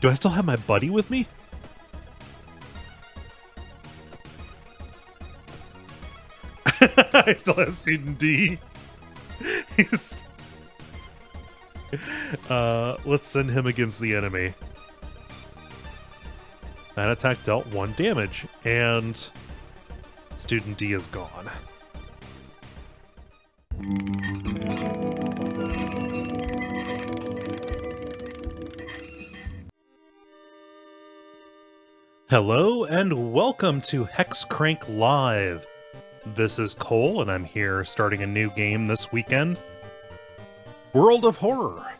Do I still have my buddy with me? I still have Student D. Let's send him against the enemy. That attack dealt 1 damage, and Student D is gone. Hello, and welcome to Hexcrank Live. This is Cole, and I'm here starting a new game this weekend. World of Horror.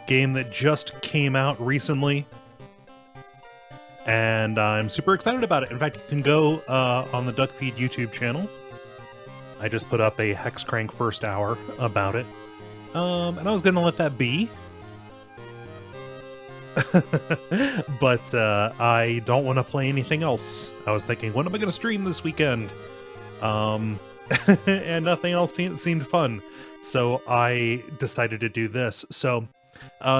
Game that just came out recently, and I'm super excited about it. In fact, you can go on the Duckfeed YouTube channel. I just put up a Hexcrank first hour about it, and I was going to let that be. But I don't want to play anything else. I was thinking, what am I going to stream this weekend? And nothing else seemed fun. So I decided to do this. So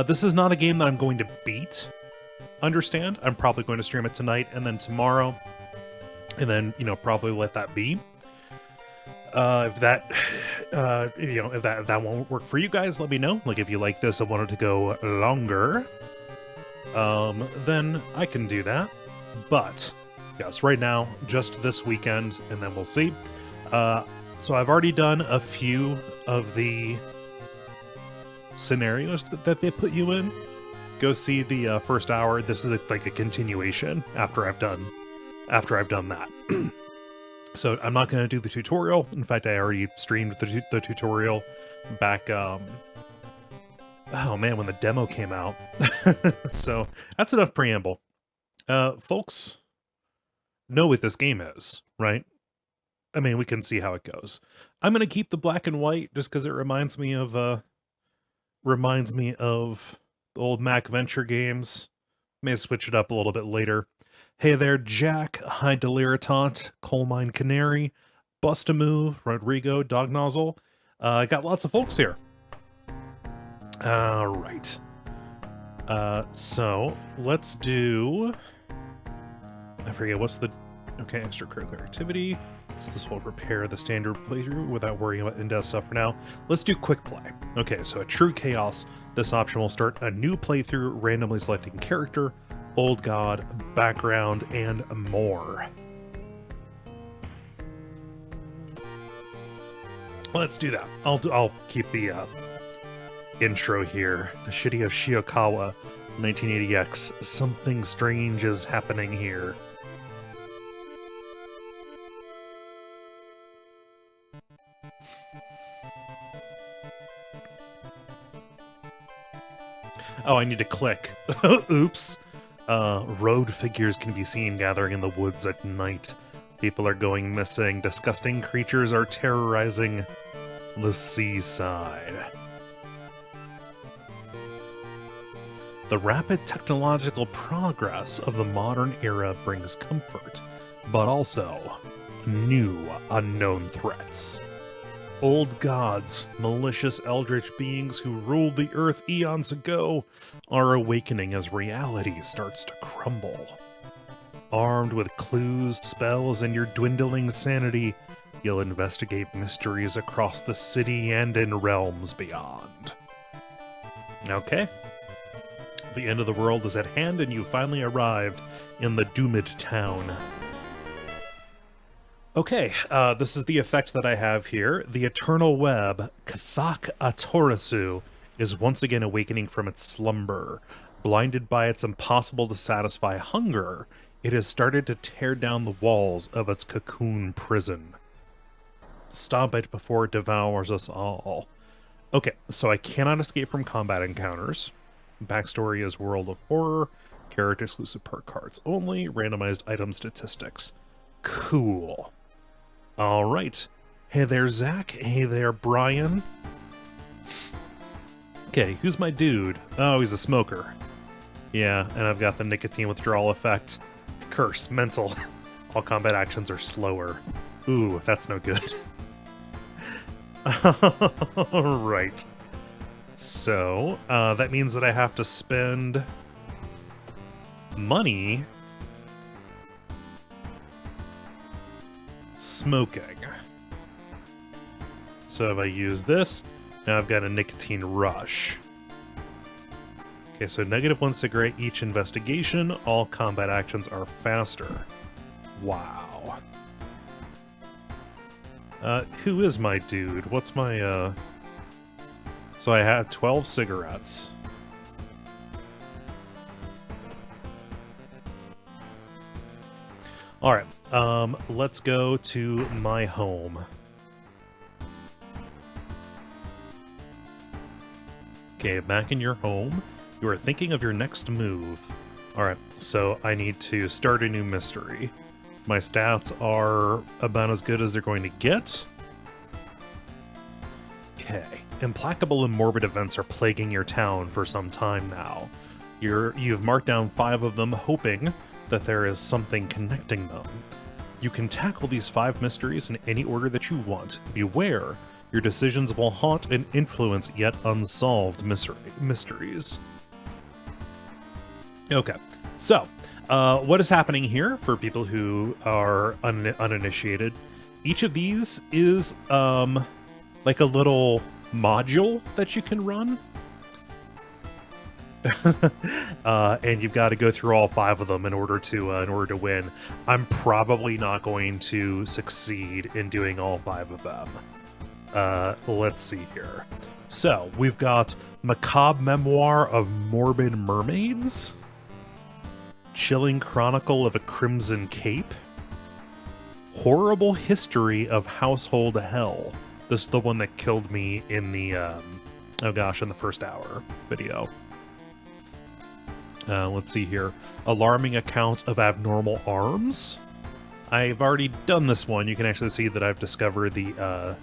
this is not a game that I'm going to beat. Understand? I'm probably going to stream it tonight and then tomorrow. And then, probably let that be. If that won't work for you guys, let me know. Like, if you like this and wanted to go longer, then I can do that. But yes, right now, just this weekend, and then we'll see. So I've already done a few of the scenarios that they put you in. Go see the first hour. This is like a continuation after I've done that. So I'm not going to do the tutorial. In fact, I already streamed the tutorial back. Oh man, when the demo came out. So that's enough preamble. Folks know what this game is, right? I mean, we can see how it goes. I'm going to keep the black and white just because it reminds me of the old Mac Venture games. May switch it up a little bit later. Hey there, Jack, Hi Deliritant, Coal Mine Canary, Bust-A-Move, Rodrigo, Dog Nozzle. I got lots of folks here. All right. So let's do. I forget what's the. Okay, extracurricular activity. So this will prepare the standard playthrough without worrying about in-depth stuff for now. Let's do quick play. Okay, so a true chaos. This option will start a new playthrough, randomly selecting character, old god, background, and more. Let's do that. I'll keep the intro here. The City of Shiokawa, 1980X. Something strange is happening here. Oh, I need to click. Oops. Road figures can be seen gathering in the woods at night. People are going missing. Disgusting creatures are terrorizing the seaside. The rapid technological progress of the modern era brings comfort, but also new unknown threats. Old gods, malicious eldritch beings who ruled the earth eons ago, are awakening as reality starts to crumble. Armed with clues, spells, and your dwindling sanity, you'll investigate mysteries across the city and in realms beyond. Okay. The end of the world is at hand, and you finally arrived in the doomed town. Okay, this is the effect that I have here. The Eternal Web, Kathak Atorisu, is once again awakening from its slumber. Blinded by its impossible to satisfy hunger, it has started to tear down the walls of its cocoon prison. Stop it before it devours us all. Okay, so I cannot escape from combat encounters. Backstory is World of Horror. Character exclusive perk cards only. Randomized item statistics. Cool. Alright. Hey there, Zach. Hey there, Brian. Okay, who's my dude? Oh, he's a smoker. Yeah, and I've got the nicotine withdrawal effect. Curse. Mental. All combat actions are slower. Ooh, that's no good. Alright. So, that means that I have to spend Money. Smoking. So if I use this, now I've got a nicotine rush. Okay, so -1 cigarette each investigation. All combat actions are faster. Wow. Who is my dude? What's my, So I had 12 cigarettes. Alright, let's go to my home. Okay, back in your home. You are thinking of your next move. Alright, so I need to start a new mystery. My stats are about as good as they're going to get. Okay. Implacable and morbid events are plaguing your town for some time now. You've marked down 5 of them, hoping that there is something connecting them. You can tackle these 5 mysteries in any order that you want. Beware, your decisions will haunt and influence yet unsolved mysteries. Okay, so what is happening here for people who are uninitiated? Each of these is like a little module that you can run. And you've got to go through all 5 of them in order to win. I'm probably not going to succeed in doing all 5 of them. Let's see here. So we've got Macabre Memoir of Morbid Mermaids, Chilling Chronicle of a Crimson Cape, Horrible History of Household Hell. This is the one that killed me in the in the first hour video. Let's see here. Alarming Accounts of Abnormal Arms. I've already done this one. You can actually see that I've discovered the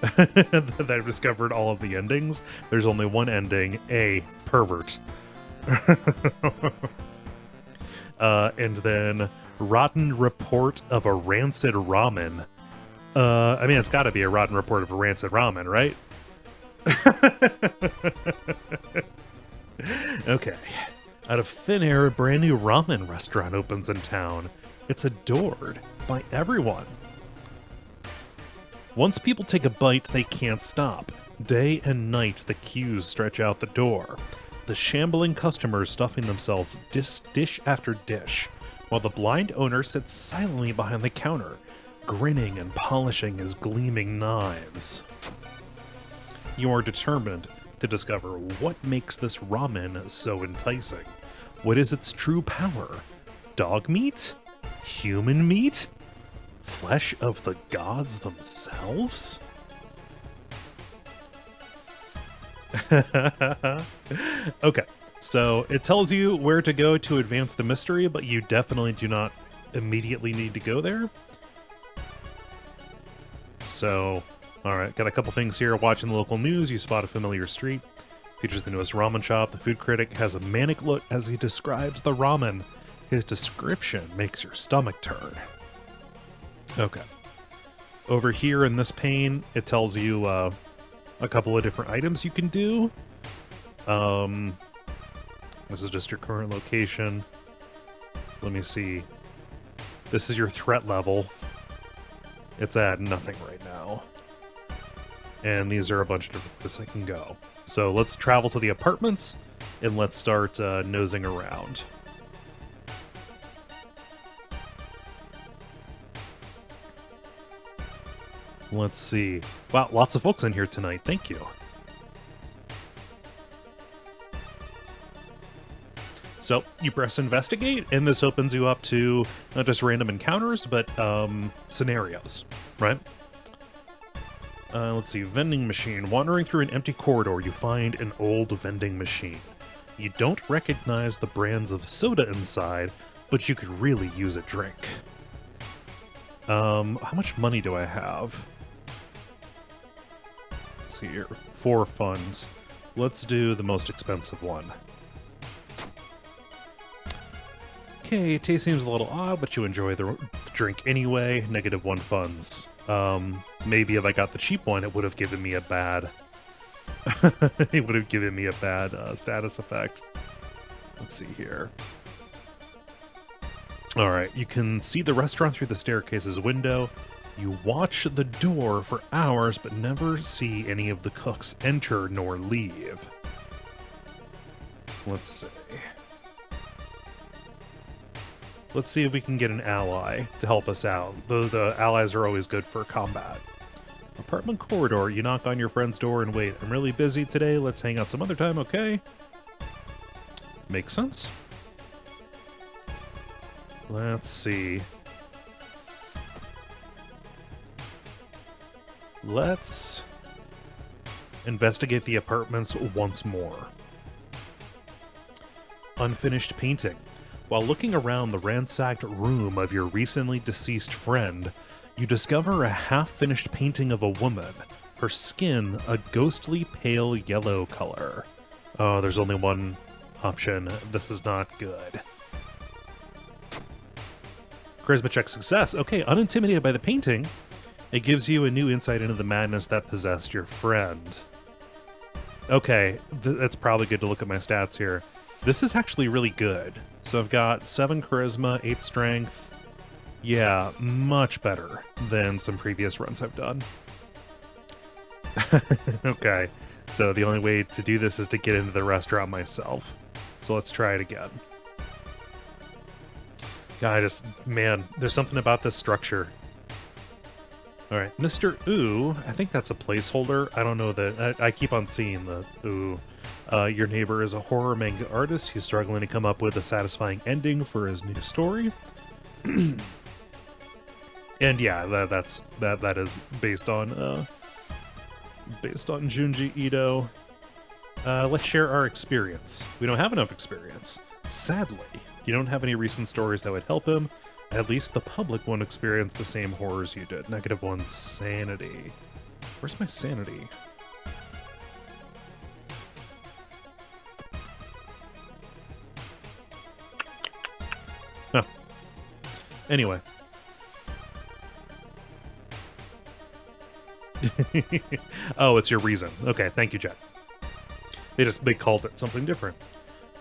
that I've discovered all of the endings. There's only one ending: a pervert. And then Rotten Report of a Rancid Ramen. I mean, it's got to be a rotten report of a rancid ramen, right? Okay. Out of thin air, a brand new ramen restaurant opens in town. It's adored by everyone. Once people take a bite, they can't stop. Day and night, the queues stretch out the door. The shambling customers stuffing themselves dish after dish, while the blind owner sits silently behind the counter, grinning and polishing his gleaming knives. You are determined to discover what makes this ramen so enticing. What is its true power? Dog meat? Human meat? Flesh of the gods themselves? Okay, so it tells you where to go to advance the mystery, but you definitely do not immediately need to go there. So, alright, got a couple things here. Watching the local news, you spot a familiar street. Features the newest ramen shop. The food critic has a manic look as he describes the ramen. His description makes your stomach turn. Okay. Over here in this pane, it tells you a couple of different items you can do. This is just your current location. Let me see. This is your threat level. It's at nothing right now. And these are a bunch of different places I can go. So let's travel to the apartments, and let's start nosing around. Let's see. Wow, lots of folks in here tonight. Thank you. So you press investigate, and this opens you up to not just random encounters, but scenarios, right? Let's see. Vending machine. Wandering through an empty corridor, you find an old vending machine. You don't recognize the brands of soda inside, but you could really use a drink. How much money do I have? Let's see here. 4 funds. Let's do the most expensive one. Okay, it taste seems a little odd, but you enjoy the drink anyway. -1 funds. Maybe if I got the cheap one, it would have given me a bad... it would have given me a bad status effect. Let's see here. All right, you can see the restaurant through the staircase's window. You watch the door for hours, but never see any of the cooks enter nor leave. Let's see. Let's see if we can get an ally to help us out. The allies are always good for combat. Apartment corridor, you knock on your friend's door and wait. I'm really busy today. Let's hang out some other time, okay? Makes sense. Let's see. Let's investigate the apartments once more. Unfinished painting. While looking around the ransacked room of your recently deceased friend, you discover a half-finished painting of a woman, her skin a ghostly pale yellow color. Oh, there's only one option. This is not good. Charisma check success. Okay, unintimidated by the painting, it gives you a new insight into the madness that possessed your friend. Okay, that's probably good to look at my stats here. This is actually really good. So I've got 7 charisma, 8 strength. Yeah, much better than some previous runs I've done. Okay, so the only way to do this is to get into the restaurant myself. So let's try it again. God, man, there's something about this structure. All right, Mr. Ooh, I think that's a placeholder. I don't know that. I keep on seeing the Ooh. Your neighbor is a horror manga artist. He's struggling to come up with a satisfying ending for his new story. And yeah, that is based on Junji Ito. Let's share our experience. We don't have enough experience. Sadly, you don't have any recent stories that would help him. At least the public won't experience the same horrors you did. -1 sanity. Where's my sanity? Huh. Anyway. Oh, it's your reason. Okay, thank you, Jet. They called it something different.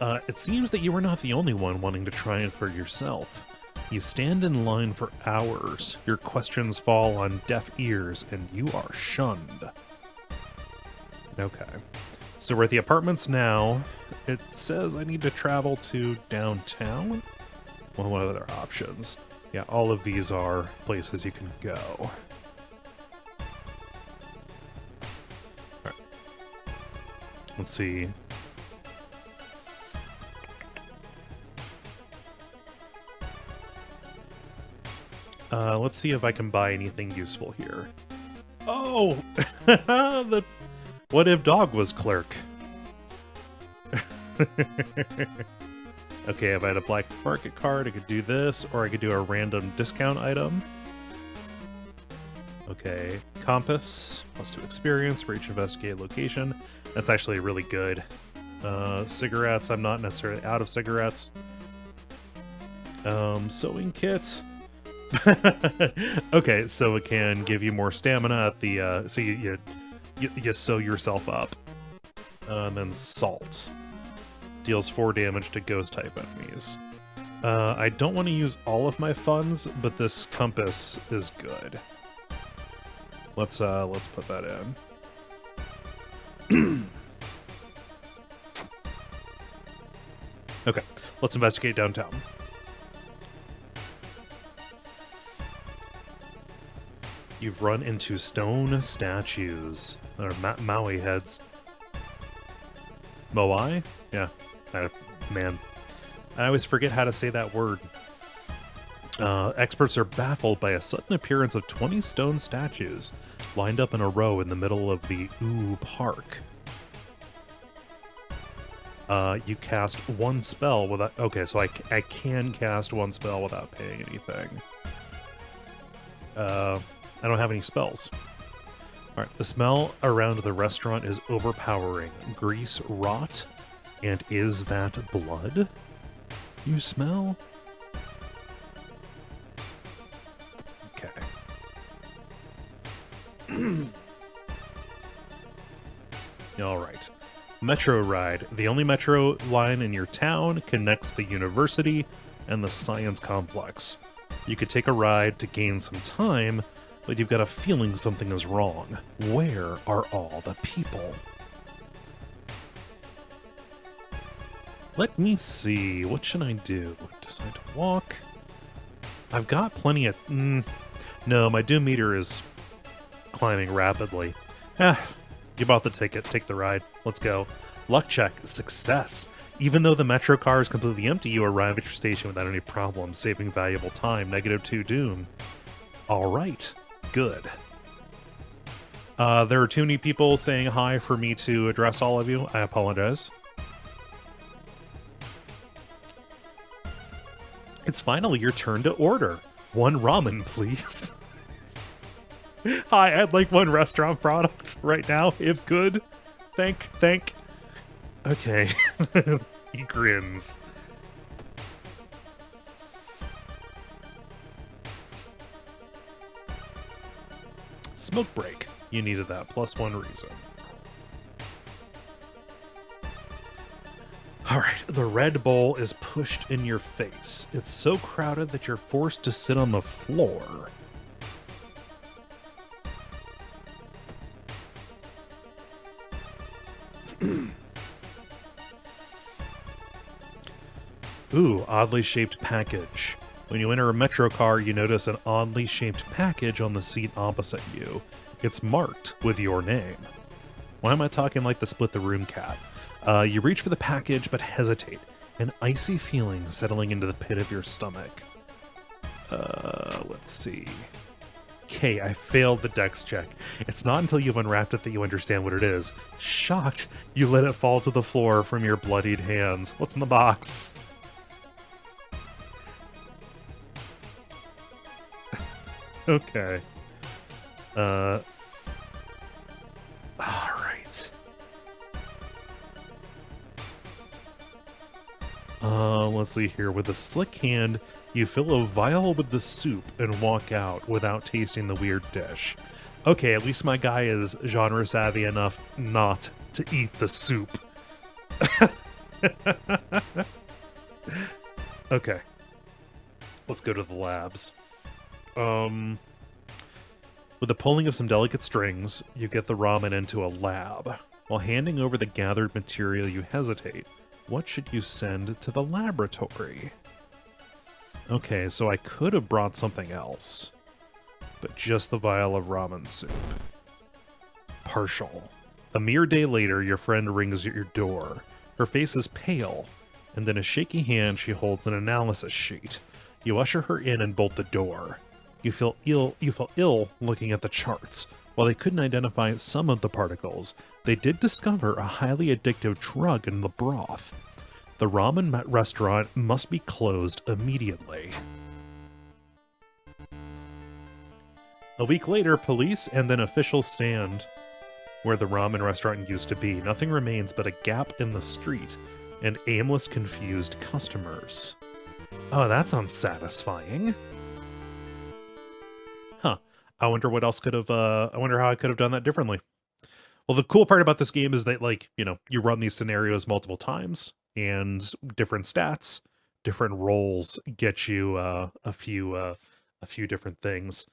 It seems that you are not the only one wanting to try it for yourself. You stand in line for hours. Your questions fall on deaf ears, and you are shunned. Okay. So we're at the apartments now. It says I need to travel to downtown. Well, what other options? Yeah, all of these are places you can go. All right. Let's see. Let's see if I can buy anything useful here. Oh! The what if dog was clerk? Okay, if I had a black market card, I could do this, or I could do a random discount item. Okay, compass, +2 experience for each investigated location. That's actually really good. Cigarettes, I'm not necessarily out of cigarettes. Sewing kit. Okay, so it can give you more stamina at the, so you sew yourself up. And then salt. Deals 4 damage to ghost-type enemies. I don't want to use all of my funds, but this compass is good. Let's put that in. Okay, let's investigate downtown. You've run into stone statues, or Maui heads. Moai? Yeah. Man. I always forget how to say that word. Experts are baffled by a sudden appearance of 20 stone statues lined up in a row in the middle of the Ooh Park. You cast 1 spell without... Okay, so I can cast 1 spell without paying anything. I don't have any spells. Alright, the smell around the restaurant is overpowering. Grease, rot, and is that blood you smell? Okay. Alright. Metro ride. The only metro line in your town connects the university and the science complex. You could take a ride to gain some time, but you've got a feeling something is wrong. Where are all the people? Let me see. What should I do? Decide to walk? I've got plenty of... no, my doom meter is climbing rapidly. You bought the ticket. Take the ride. Let's go. Luck check. Success. Even though the metro car is completely empty, you arrive at your station without any problems, saving valuable time. -2 doom. All right. Good. There are too many people saying hi for me to address all of you. I apologize. It's finally your turn to order. 1 ramen, please. Hi, I'd like 1 restaurant product right now, if good. Thank. Okay. He grins. Smoke break. You needed that. +1 reason. Alright, the Red Bull is pushed in your face. It's so crowded that you're forced to sit on the floor. Ooh, oddly shaped package. When you enter a metro car, you notice an oddly shaped package on the seat opposite you. It's marked with your name. Why am I talking like the Split the Room cat? You reach for the package, but hesitate. An icy feeling settling into the pit of your stomach. Let's see. Okay, I failed the dex check. It's not until you've unwrapped it that you understand what it is. Shocked, you let it fall to the floor from your bloodied hands. What's in the box? Okay. Alright. Let's see here. With a slick hand, you fill a vial with the soup and walk out without tasting the weird dish. Okay, at least my guy is genre savvy enough not to eat the soup. Okay. Let's go to the labs. With the pulling of some delicate strings, you get the ramen into a lab. While handing over the gathered material, you hesitate. What should you send to the laboratory? Okay, so I could have brought something else, but just the vial of ramen soup. Partial. A mere day later, your friend rings at your door. Her face is pale, and in a shaky hand, she holds an analysis sheet. You usher her in and bolt the door. You feel ill looking at the charts. While they couldn't identify some of the particles, they did discover a highly addictive drug in the broth. The ramen restaurant must be closed immediately. A week later, police and then officials stand where the ramen restaurant used to be. Nothing remains but a gap in the street and aimless, confused customers. Oh, that's unsatisfying. Huh. I wonder what else could have, I wonder how I could have done that differently. Well, the cool part about this game is that, like, you know, you run these scenarios multiple times, and different stats, different roles get you a few different things,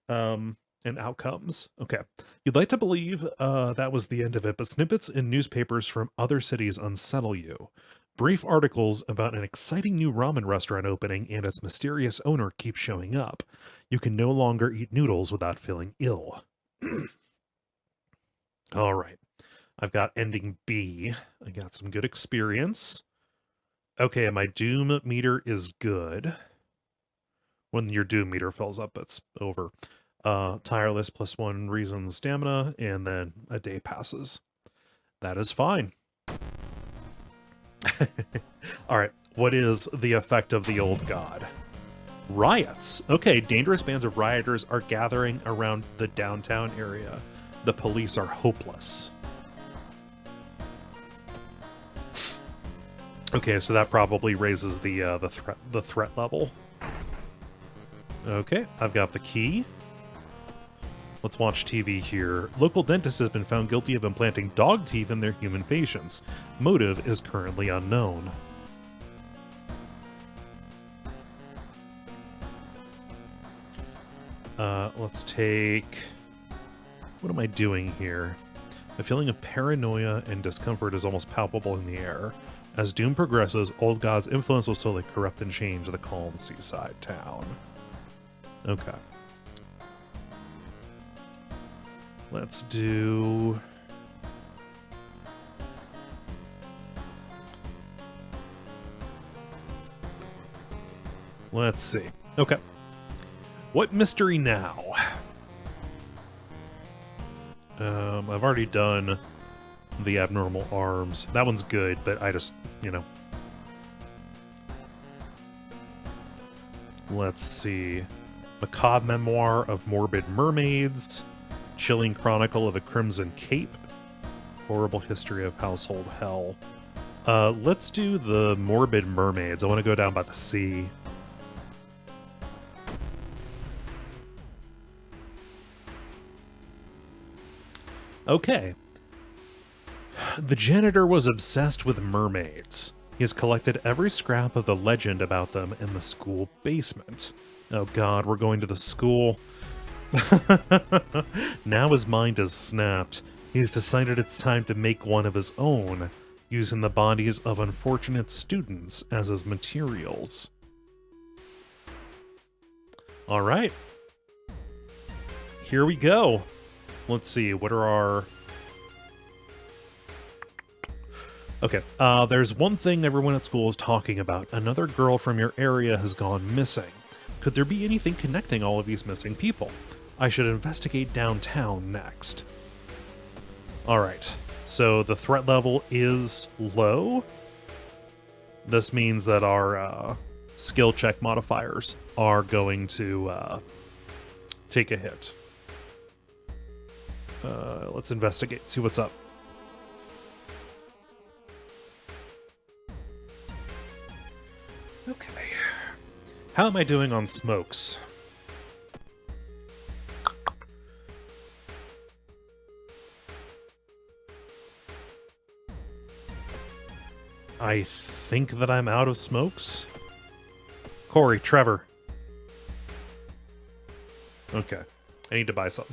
and outcomes. Okay. You'd like to believe that was the end of it, but snippets in newspapers from other cities unsettle you. Brief articles about an exciting new ramen restaurant opening and its mysterious owner keep showing up. You can no longer eat noodles without feeling ill. All right. I've got ending B. I got some good experience. Okay, my doom meter is good. When your doom meter fills up, it's over. Tireless +1 reason stamina, and then a day passes. That is fine. All right, what is the effect of the old god? Riots. Okay, dangerous bands of rioters are gathering around the downtown area. The police are hopeless. Okay, so that probably raises the threat level. Okay, I've got the key. Let's watch TV here. Local dentist has been found guilty of implanting dog teeth in their human patients. Motive is currently unknown. Let's take... What am I doing here? A feeling of paranoia and discomfort is almost palpable in the air. As doom progresses, Old God's influence will slowly corrupt and change the calm seaside town. Okay. Let's do... Let's see. Okay. What mystery now? I've already done the abnormal arms. That one's good, but I just, you know. Let's see. Macabre Memoir of Morbid Mermaids. Chilling Chronicle of a Crimson Cape. Horrible History of Household Hell. Let's do the Morbid Mermaids. I want to go down by the sea. Okay. The janitor was obsessed with mermaids. He has collected every scrap of the legend about them in the school basement. Oh god, we're going to the school. Now his mind has snapped. He's decided it's time to make one of his own, using the bodies of unfortunate students as his materials. Alright. Here we go. Let's see, what are our... Okay, there's one thing everyone at school is talking about. Another girl from your area has gone missing. Could there be anything connecting all of these missing people? I should investigate downtown next. Alright, so the threat level is low. This means that our skill check modifiers are going to take a hit. Let's investigate, see what's up. Okay. How am I doing on smokes? I think that I'm out of smokes. Corey, Trevor. Okay. I need to buy some.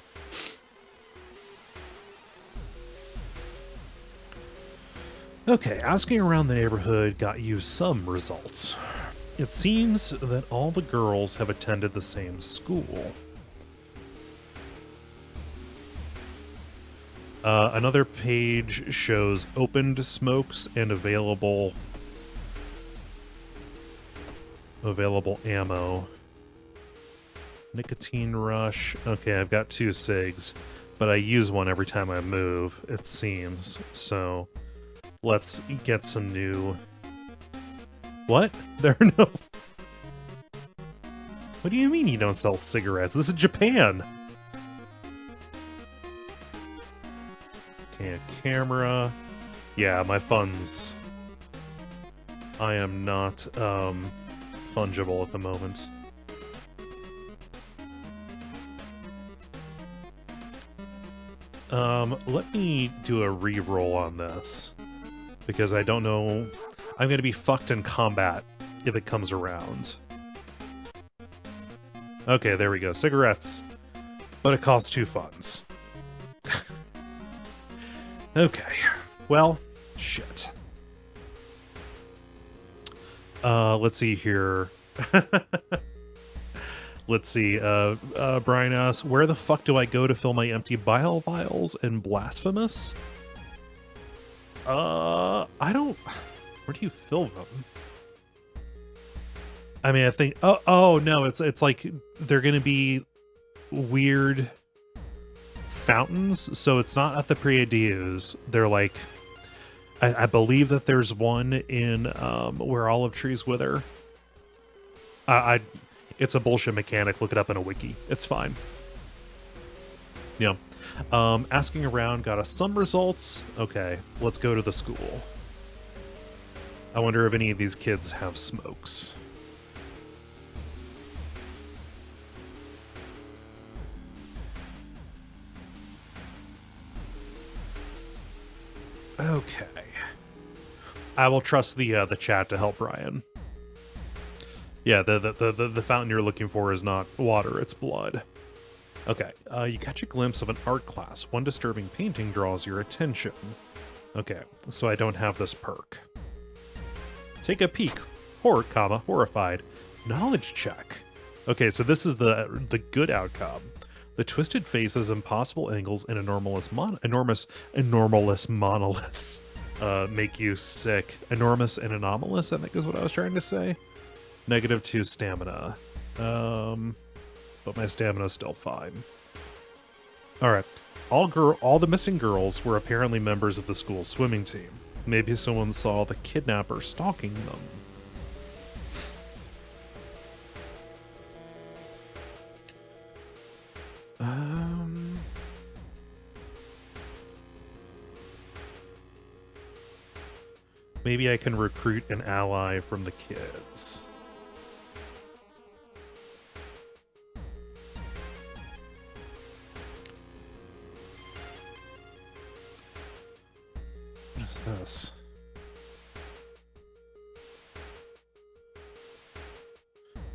Okay, asking around the neighborhood got you some results. It seems that all the girls have attended the same school. Another page shows opened smokes and available ammo. Nicotine rush. Okay, I've got 2 cigs, but I use one every time I move, it seems. So let's get some new... What? There are no... What do you mean you don't sell cigarettes? This is Japan! Okay, a camera. Yeah, my funds. I am not, fungible at the moment. Let me do a re-roll on this. Because I don't know... I'm gonna be fucked in combat if it comes around. Okay, there we go. Cigarettes. But it costs 2 funds. Okay. Well, shit. Let's see here. Let's see. Brian asks, where the fuck do I go to fill my empty bile vials in Blasphemous? I don't... Where do you fill them? I mean, I think... Oh no, it's like they're gonna be weird fountains, so it's not at the Priadius. They're like... I believe that there's one in where olive trees wither. It's a bullshit mechanic. Look it up in a wiki. It's fine. Yeah. Asking around got us some results. Okay, let's go to the school. I wonder if any of these kids have smokes. Okay. I will trust the chat to help Brian. Yeah, the fountain you're looking for is not water, it's blood. Okay, you catch a glimpse of an art class. One disturbing painting draws your attention. Okay, so I don't have this perk. Take a peek. Horrified. Knowledge check. Okay, so this is the good outcome. The twisted faces, impossible angles, and enormous monoliths make you sick. Enormous and anomalous, I think is what I was trying to say. -2 stamina. But my stamina's still fine. Alright. All the missing girls were apparently members of the school swimming team. Maybe someone saw the kidnapper stalking them. Maybe I can recruit an ally from the kids. What is this?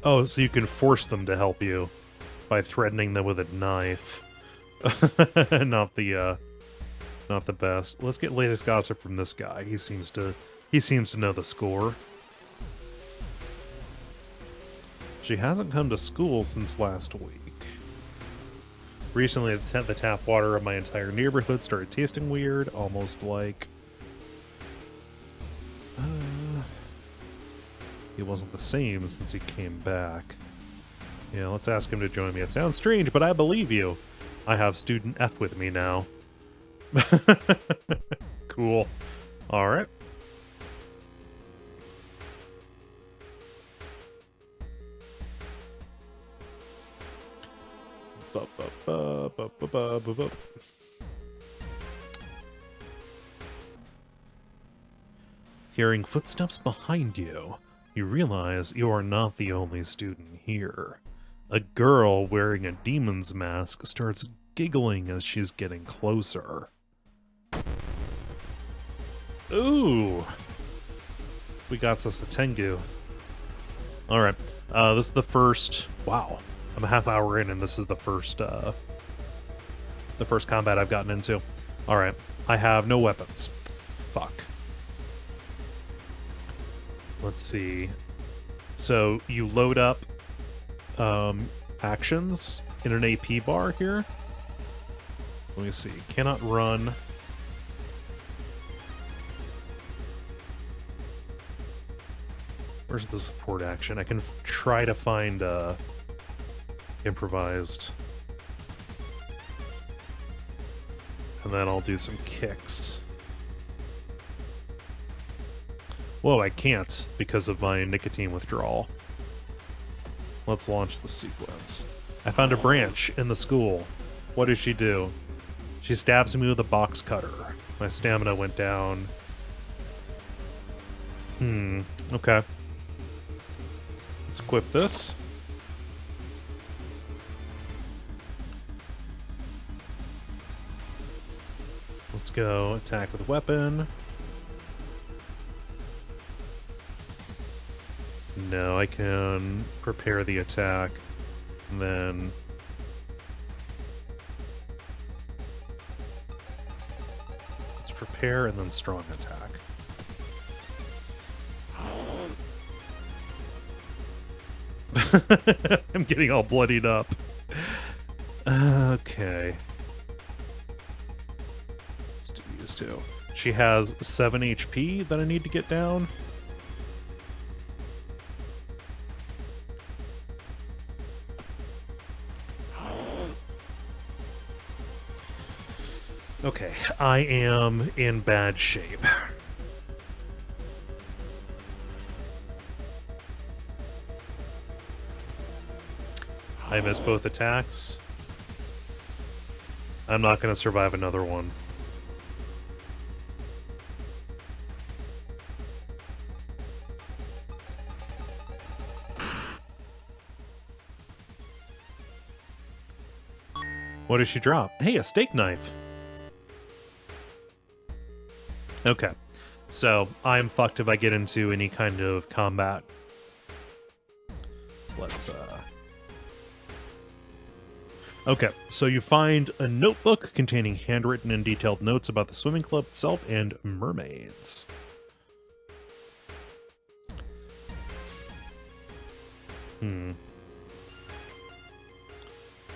Oh, so you can force them to help you by threatening them with a knife. Not the best. Let's get latest gossip from this guy. He seems to know the score. She hasn't come to school since last week. Recently, the tap water of my entire neighborhood started tasting weird, almost like... He wasn't the same since he came back. Yeah, let's ask him to join me. It sounds strange, but I believe you. I have student F with me now. Cool. Alright. Hearing footsteps behind you, you realize you are not the only student here. A girl wearing a demon's mask starts giggling as she's getting closer. Ooh! We got us a Tengu. Alright, this is the first... Wow, I'm a half hour in and this is the first combat I've gotten into. Alright, I have no weapons. Fuck. Let's see. So, you load up actions in an AP bar here. Let me see. Cannot run. Where's the support action? I can try to find improvised. And then I'll do some kicks. Whoa, I can't because of my nicotine withdrawal. Let's launch the sequence. I found a branch in the school. What does she do? She stabs me with a box cutter. My stamina went down. Okay. Let's equip this. Let's go attack with a weapon. No, I can prepare the attack, and then... Let's prepare and then strong attack. I'm getting all bloodied up. Okay. Let's do these two. She has 7 HP that I need to get down. Okay, I am in bad shape. I missed both attacks. I'm not going to survive another one. What does she drop? Hey, a steak knife. Okay, so I'm fucked if I get into any kind of combat. Let's, Okay, so you find a notebook containing handwritten and detailed notes about the swimming club itself and mermaids.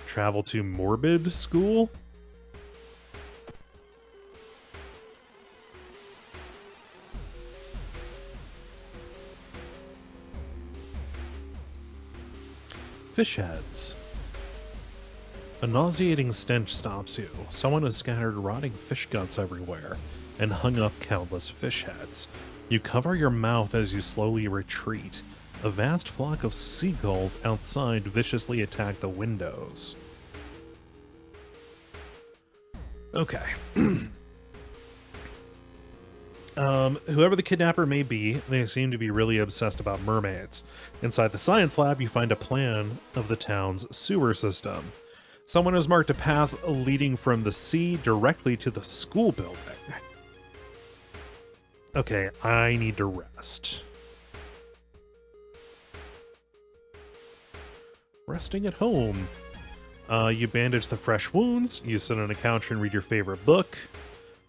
Travel to Morbid School? Fish heads. A nauseating stench stops you. Someone has scattered rotting fish guts everywhere and hung up countless fish heads. You cover your mouth as you slowly retreat. A vast flock of seagulls outside viciously attack the windows. Okay. Whoever the kidnapper may be, they seem to be really obsessed about mermaids. Inside the science lab, you find a plan of the town's sewer system. Someone has marked a path leading from the sea directly to the school building. Okay, I need to rest. Resting at home. You bandage the fresh wounds, you sit on a couch and read your favorite book.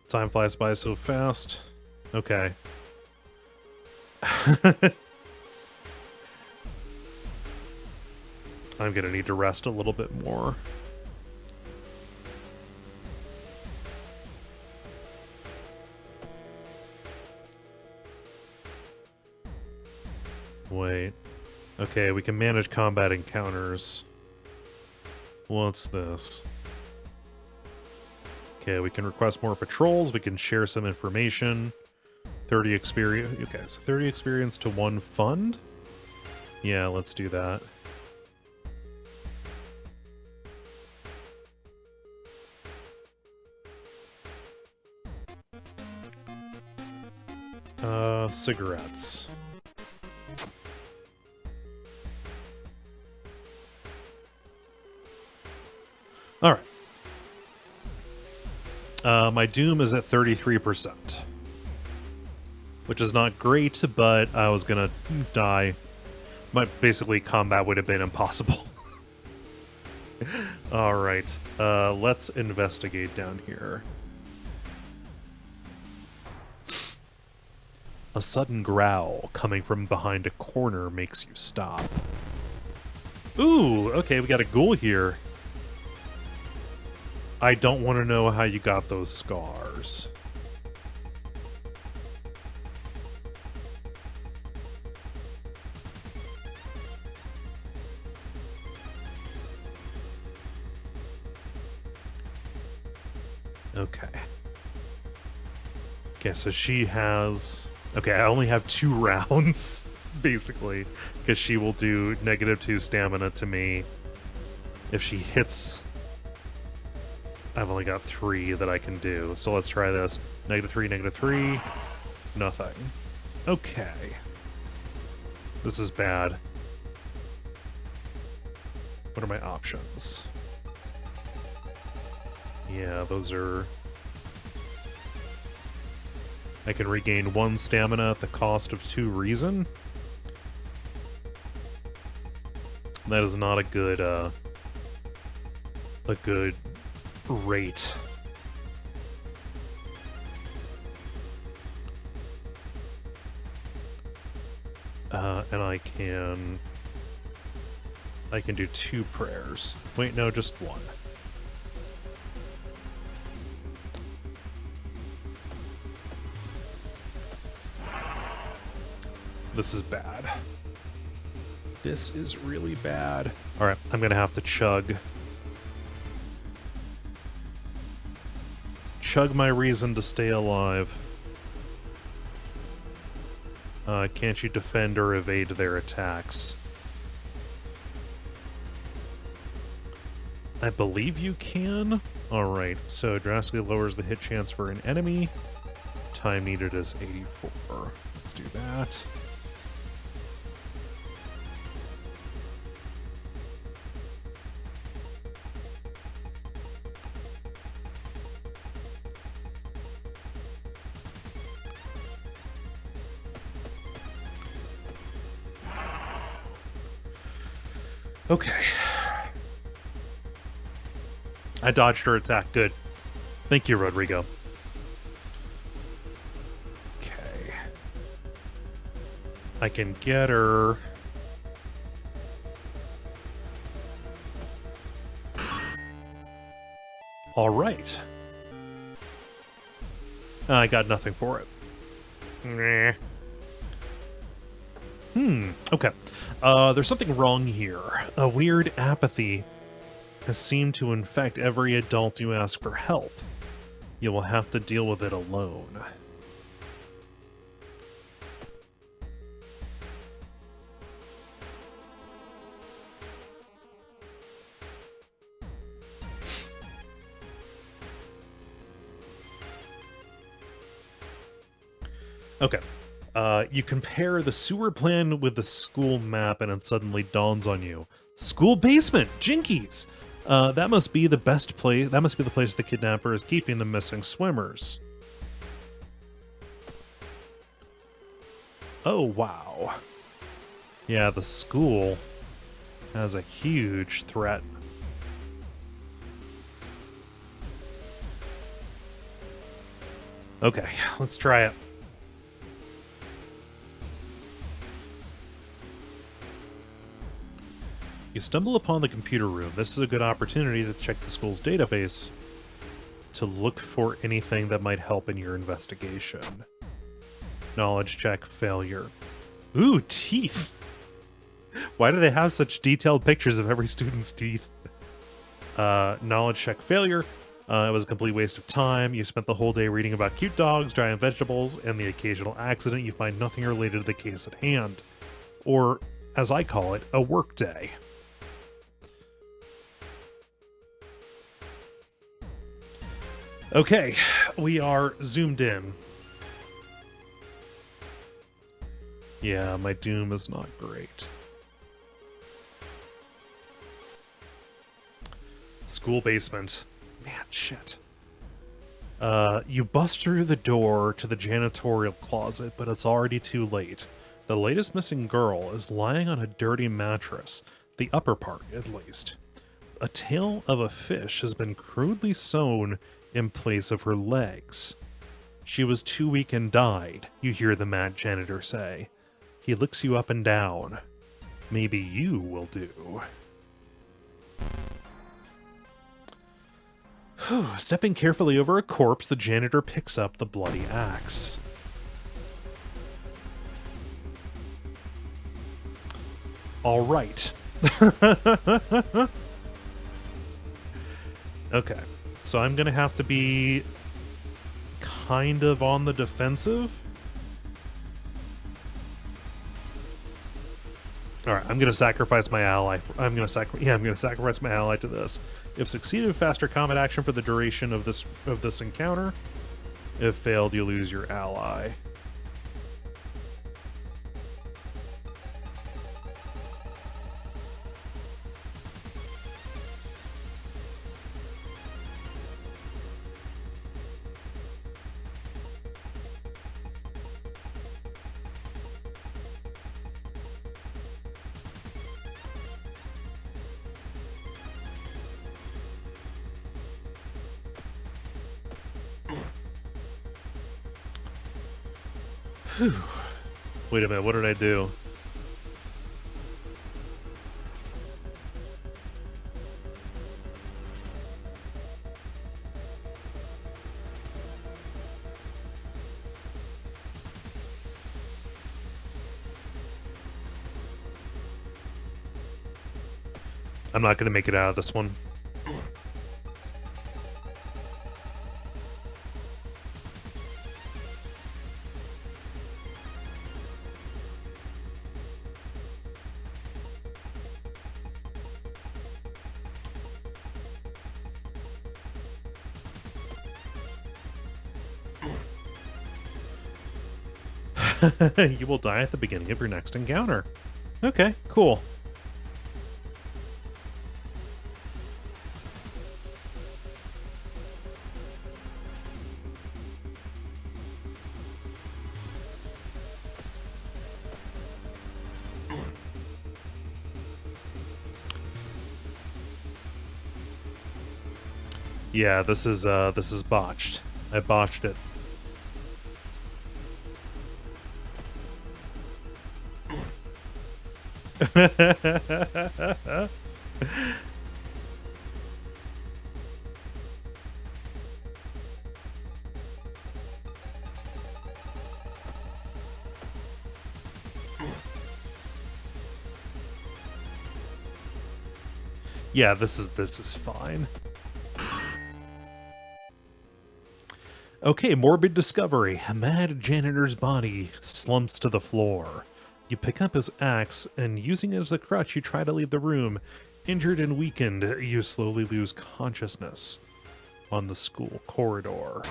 Time flies by so fast. Okay. I'm gonna need to rest a little bit more. Wait. Okay, we can manage combat encounters. What's this? Okay, we can request more patrols, we can share some information. 30 experience. Okay, so 30 experience to 1 fund? Yeah, let's do that. Cigarettes. All right. My doom is at 33%, which is not great, but I was gonna die. Basically, combat would have been impossible. All right, let's investigate down here. A sudden growl coming from behind a corner makes you stop. Ooh, okay, we got a ghoul here. I don't want to know how you got those scars. Okay. Okay, so she has... Okay, I only have 2 rounds, basically, because she will do -2 stamina to me. If she hits... I've only got 3 that I can do, so let's try this. -3, -3, nothing. Okay. This is bad. What are my options? Yeah, those are... I can regain 1 stamina at the cost of 2 reason. That is not a good rate. And I can do 2 prayers. Wait, no, just 1. This is bad. This is really bad. Alright, I'm gonna have to chug. Chug my reason to stay alive. Can't you defend or evade their attacks? I believe you can? Alright, so drastically lowers the hit chance for an enemy. Time needed is 84. Let's do that. Okay. I dodged her attack. Good. Thank you, Rodrigo. Okay. I can get her. All right. I got nothing for it. Nah. Okay. There's something wrong here. A weird apathy has seemed to infect every adult you ask for help. You will have to deal with it alone. Okay. You compare the sewer plan with the school map, and it suddenly dawns on you. School basement! Jinkies! That must be the best place. That must be the place the kidnapper is keeping the missing swimmers. Oh, wow. Yeah, the school has a huge threat. Okay, let's try it. You stumble upon the computer room. This is a good opportunity to check the school's database to look for anything that might help in your investigation. Knowledge check failure. Ooh, teeth. Why do they have such detailed pictures of every student's teeth? Knowledge check failure. It was a complete waste of time. You spent the whole day reading about cute dogs, giant vegetables, and the occasional accident. You find nothing related to the case at hand. Or, as I call it, a work day. Okay, we are zoomed in. Yeah, my doom is not great. School basement. Man, shit. You bust through the door to the janitorial closet, but it's already too late. The latest missing girl is lying on a dirty mattress, the upper part at least. A tail of a fish has been crudely sewn in place of her legs. She was too weak and died, you hear the mad janitor say. He looks you up and down. Maybe you will do. Stepping carefully over a corpse, the janitor picks up the bloody axe. All right. Okay. So I'm going to have to be kind of on the defensive. All right, I'm going to sacrifice my ally. I'm going to sacrifice my ally to this. If succeeded, faster combat action for the duration of this encounter. If failed, you lose your ally. Whew. Wait a minute, what did I do? I'm not going to make it out of this one. You will die at the beginning of your next encounter. Okay, cool. Yeah, this is botched. I botched it. Yeah, this is fine. Okay, morbid discovery. A mad janitor's body slumps to the floor. You pick up his axe, and using it as a crutch, you try to leave the room. Injured and weakened, you slowly lose consciousness on the school corridor.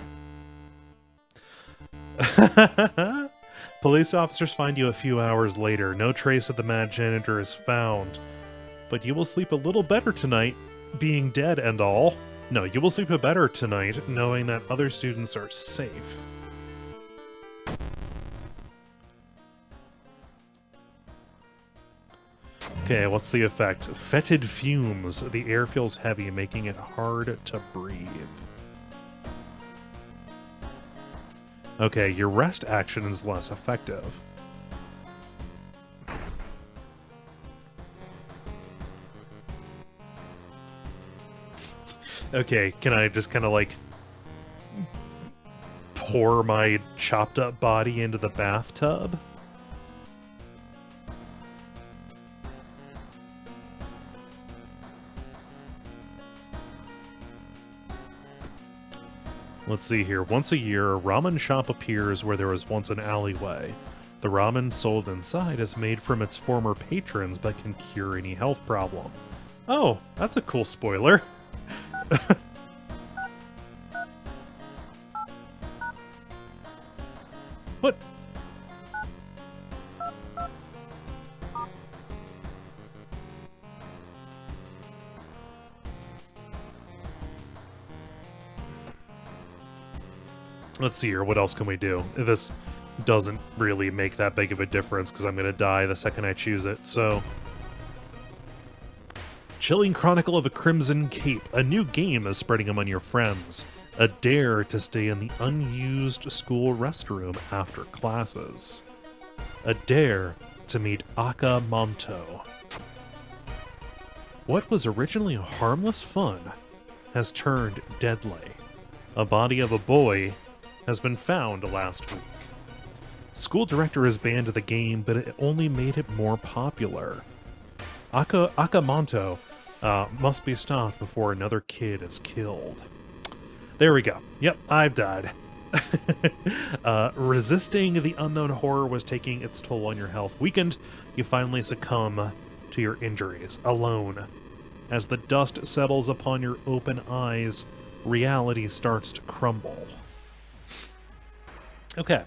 Police officers find you a few hours later. No trace of the mad janitor is found. But you will sleep a little better tonight, being dead and all. No, you will sleep better tonight, knowing that other students are safe. Okay, what's the effect? Fetid fumes. The air feels heavy, making it hard to breathe. Okay, your rest action is less effective. Okay, can I just kind of like pour my chopped up body into the bathtub? Let's see here. Once a year, a ramen shop appears where there was once an alleyway. The ramen sold inside is made from its former patrons but can cure any health problem. Oh, that's a cool spoiler. What? Let's see here. What else can we do? This doesn't really make that big of a difference because I'm going to die the second I choose it, so... Chilling Chronicle of a Crimson Cape. A new game is spreading among your friends. A dare to stay in the unused school restroom after classes. A dare to meet Akamonto. What was originally harmless fun has turned deadly. A body of a boy has been found last week. School director has banned the game, but it only made it more popular. Akamonto must be stopped before another kid is killed. There we go. Yep, I've died. Resisting the unknown horror was taking its toll on your health. Weakened, you finally succumb to your injuries, alone. As the dust settles upon your open eyes, reality starts to crumble. Okay.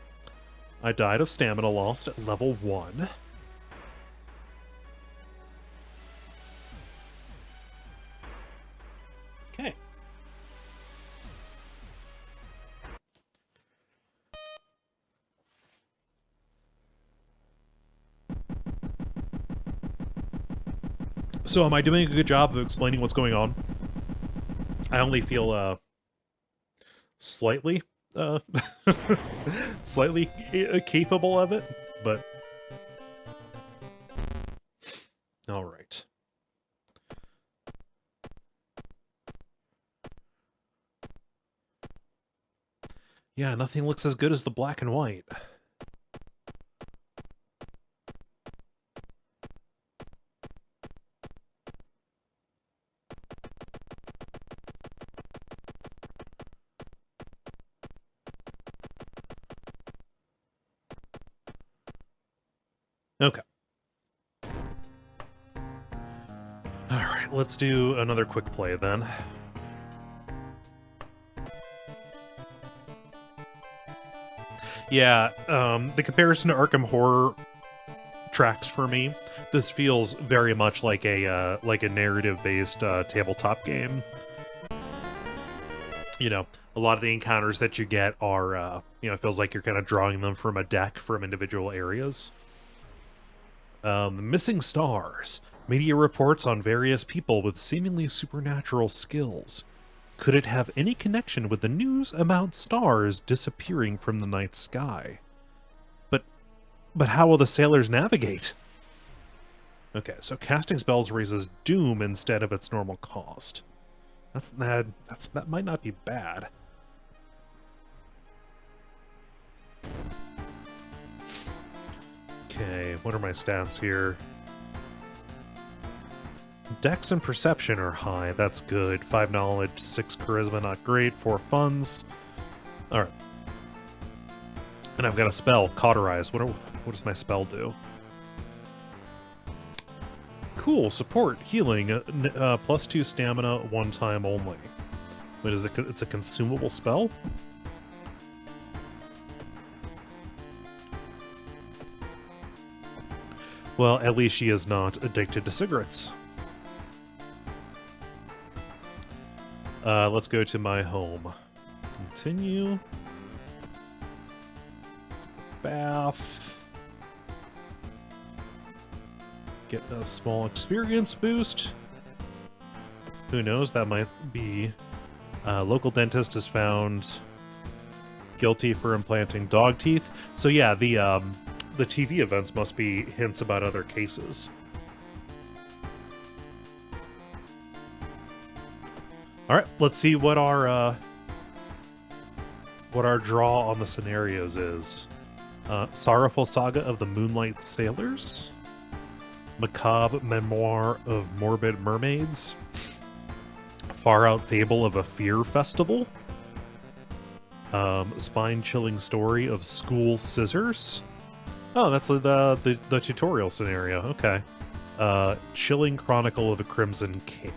I died of stamina lost at level 1. Okay. So am I doing a good job of explaining what's going on? I only feel, slightly, slightly capable of it, but... Alright. Yeah, nothing looks as good as the black and white. Okay. Alright, let's do another quick play then. Yeah, the comparison to Arkham Horror tracks for me. This feels very much like a narrative-based tabletop game. You know, a lot of the encounters that you get are, it feels like you're kind of drawing them from a deck from individual areas. Missing stars. Media reports on various people with seemingly supernatural skills. Could it have any connection with the news about stars disappearing from the night sky? But how will the sailors navigate? Okay, so casting spells raises doom instead of its normal cost. That might not be bad. Okay, what are my stats here? Dex and Perception are high. That's good. 5 knowledge, 6 charisma, not great. 4 funds. Alright. And I've got a spell, Cauterize. What does my spell do? Cool, support, healing, +2 stamina, 1 time only. Wait, is it? It's a consumable spell? Well, at least she is not addicted to cigarettes. Let's go to my home. Continue. Bath. Get a small experience boost. Who knows, that might be... local dentist is found guilty for implanting dog teeth. So yeah, the TV events must be hints about other cases. Alright, let's see what our draw on the scenarios is. Sorrowful Saga of the Moonlight Sailors. Macabre Memoir of Morbid Mermaids. Far Out Fable of a Fear Festival. Spine-chilling story of School Scissors. Oh, that's the tutorial scenario. Okay. Chilling Chronicle of a Crimson Cape.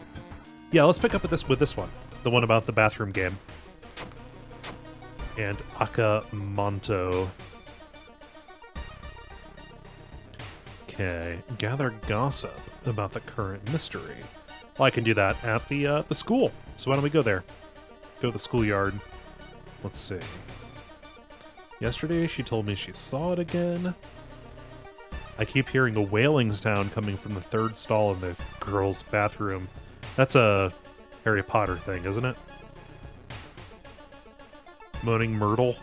Yeah, let's pick up with this one. The one about the bathroom game. And Akamanto. Okay. Gather gossip about the current mystery. Well, I can do that at the school. So why don't we go there? Go to the schoolyard. Let's see. Yesterday, she told me she saw it again. I keep hearing a wailing sound coming from the third stall in the girls' bathroom. That's a Harry Potter thing, isn't it? Moaning Myrtle.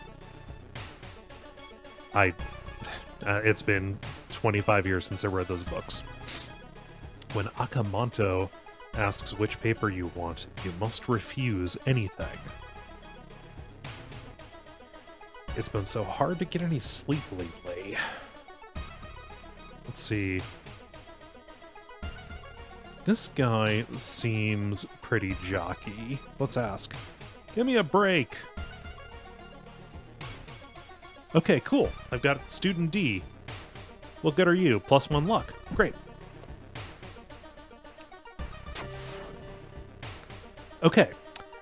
It's been 25 years since I read those books. When Akamanto asks which paper you want, you must refuse anything. It's been so hard to get any sleep lately. Let's see. This guy seems pretty jockey. Let's ask. Give me a break. Okay, cool. I've got student D. What good are you? +1 luck. Great. Okay.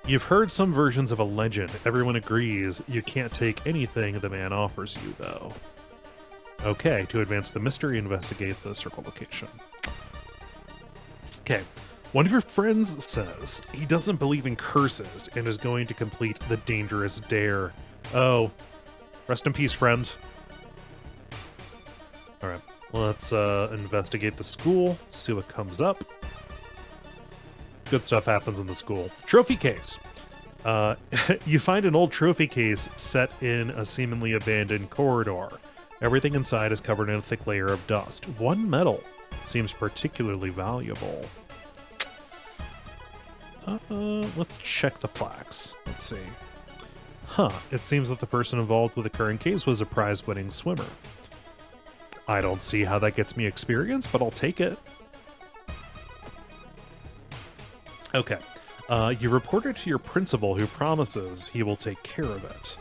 You've heard some versions of a legend. Everyone agrees you can't take anything the man offers you, though. Okay, to advance the mystery, investigate the circle location. Okay, one of your friends says he doesn't believe in curses and is going to complete the dangerous dare. Oh, rest in peace, friend. Alright, let's investigate the school, see what comes up. Good stuff happens in the school. Trophy case. You find an old trophy case set in a seemingly abandoned corridor. Everything inside is covered in a thick layer of dust. One medal seems particularly valuable. Let's check the plaques. Let's see. Huh, it seems that the person involved with the current case was a prize-winning swimmer. I don't see how that gets me experience, but I'll take it. Okay. You report it to your principal, who promises he will take care of it.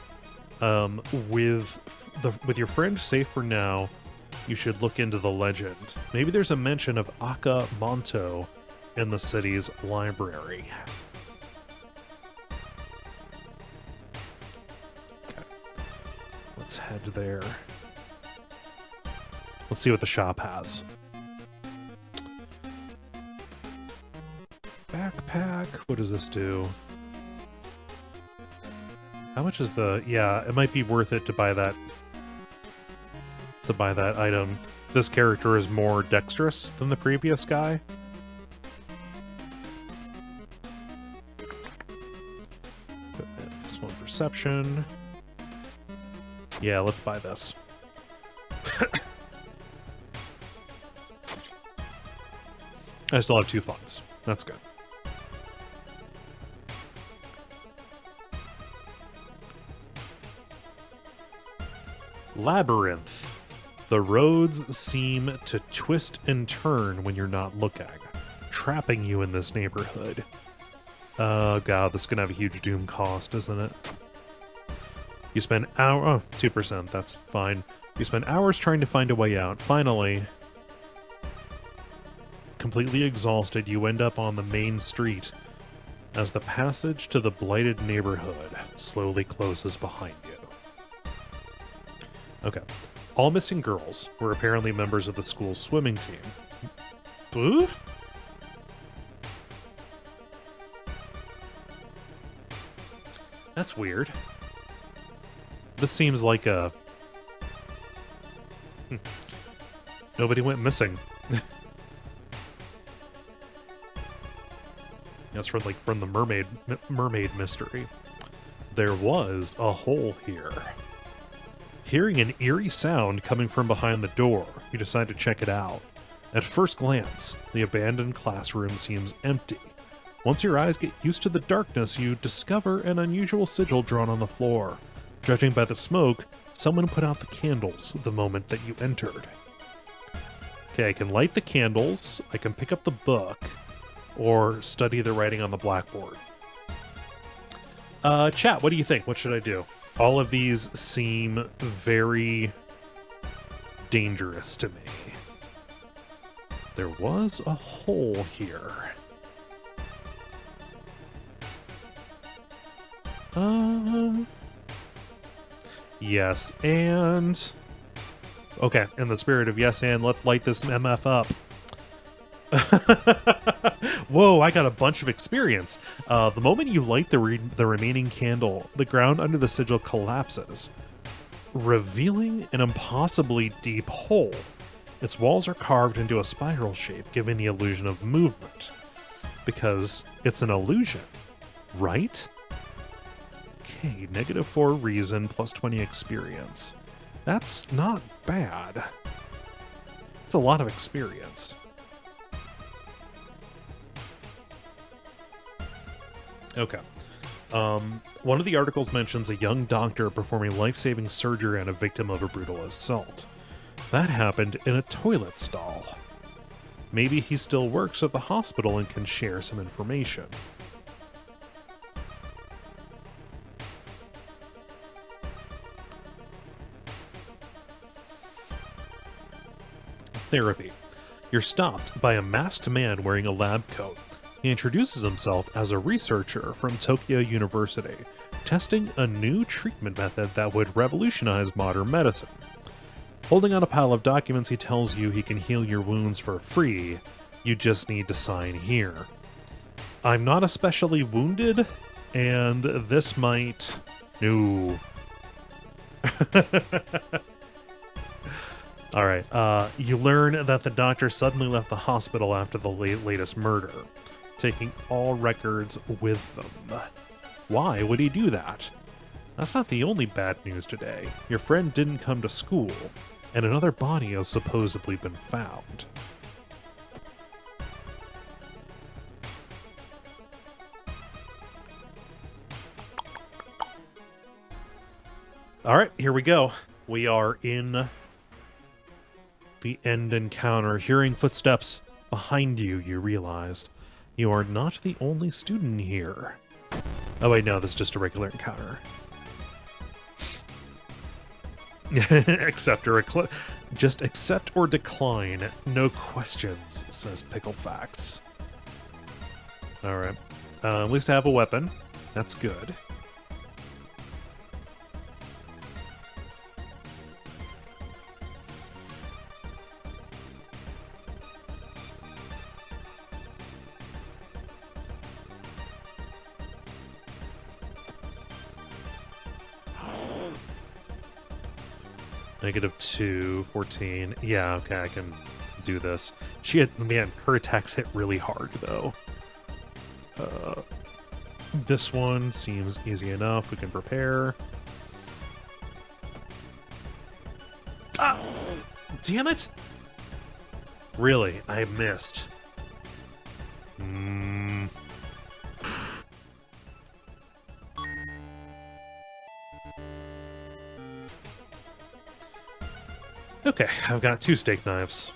With your friend safe for now, you should look into the legend. Maybe there's a mention of Akamanto in the city's library. Okay. Let's head there. Let's see what the shop has. Backpack. What does this do? How much is the... Yeah, it might be worth it to buy that. To buy that item. This character is more dexterous than the previous guy. perception. Yeah, let's buy this. I still have 2 funds. That's good. Labyrinth. The roads seem to twist and turn when you're not looking, trapping you in this neighborhood. Oh god, this is gonna have a huge doom cost, isn't it? You spend 2%, that's fine. You spend hours trying to find a way out. Finally, completely exhausted, you end up on the main street as the passage to the blighted neighborhood slowly closes behind you. Okay. All missing girls were apparently members of the school's swimming team. Boo? That's weird. This seems like a... Nobody went missing. That's from the mermaid mystery. There was a hole here. Hearing an eerie sound coming from behind the door, you decide to check it out. At first glance, the abandoned classroom seems empty. Once your eyes get used to the darkness, you discover an unusual sigil drawn on the floor. Judging by the smoke, someone put out the candles the moment that you entered. Okay, I can light the candles, I can pick up the book, or study the writing on the blackboard. Chat, what do you think? What should I do? All of these seem very dangerous to me. There was a hole here. Yes, and... Okay, in the spirit of yes and, let's light this MF up. Whoa, I got a bunch of experience. The moment you light the remaining candle, the ground under the sigil collapses, revealing an impossibly deep hole. Its walls are carved into a spiral shape, giving the illusion of movement. Because it's an illusion, right? Okay, -4 reason, plus 20 experience. That's not bad. It's a lot of experience. Okay. One of the articles mentions a young doctor performing life-saving surgery on a victim of a brutal assault. That happened in a toilet stall. Maybe he still works at the hospital and can share some information. Therapy. You're stopped by a masked man wearing a lab coat. He introduces himself as a researcher from Tokyo University, testing a new treatment method that would revolutionize modern medicine. Holding on a pile of documents, he tells you he can heal your wounds for free. You just need to sign here. I'm not especially wounded, and this might... No. Alright, you learn that the doctor suddenly left the hospital after the latest murder, taking all records with them. Why would he do that? That's not the only bad news today. Your friend didn't come to school, and another body has supposedly been found. Alright, here we go. We are in the end encounter. Hearing footsteps behind you, you realize you are not the only student here. Oh wait, no, this is just a regular encounter. Just accept or decline. No questions, says Picklefax. Alright. At least I have a weapon. That's good. -2, 14. Yeah, okay, I can do this. Man, her attacks hit really hard, though. This one seems easy enough. We can prepare. Ah! Damn it! Really? I missed. Okay, I've got 2 steak knives.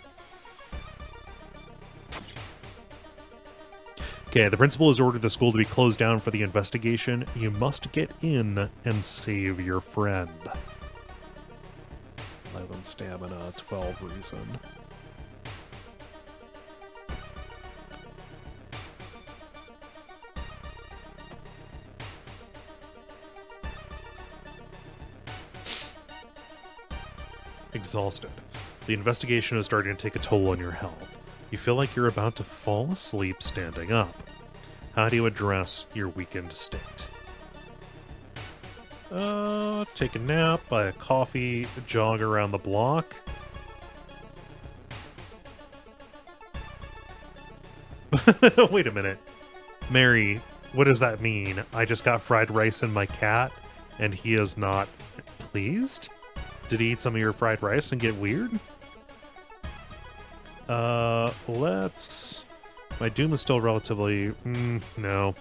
Okay, the principal has ordered the school to be closed down for the investigation. You must get in and save your friend. 11 stamina, 12 reason. Exhausted. The investigation is starting to take a toll on your health. You feel like you're about to fall asleep standing up. How do you address your weakened state? Take a nap, buy a coffee, jog around the block. Wait a minute. Mary, what does that mean? I just got fried rice in my cat, and he is not pleased? Did he eat some of your fried rice and get weird? Let's... My doom is still relatively... no.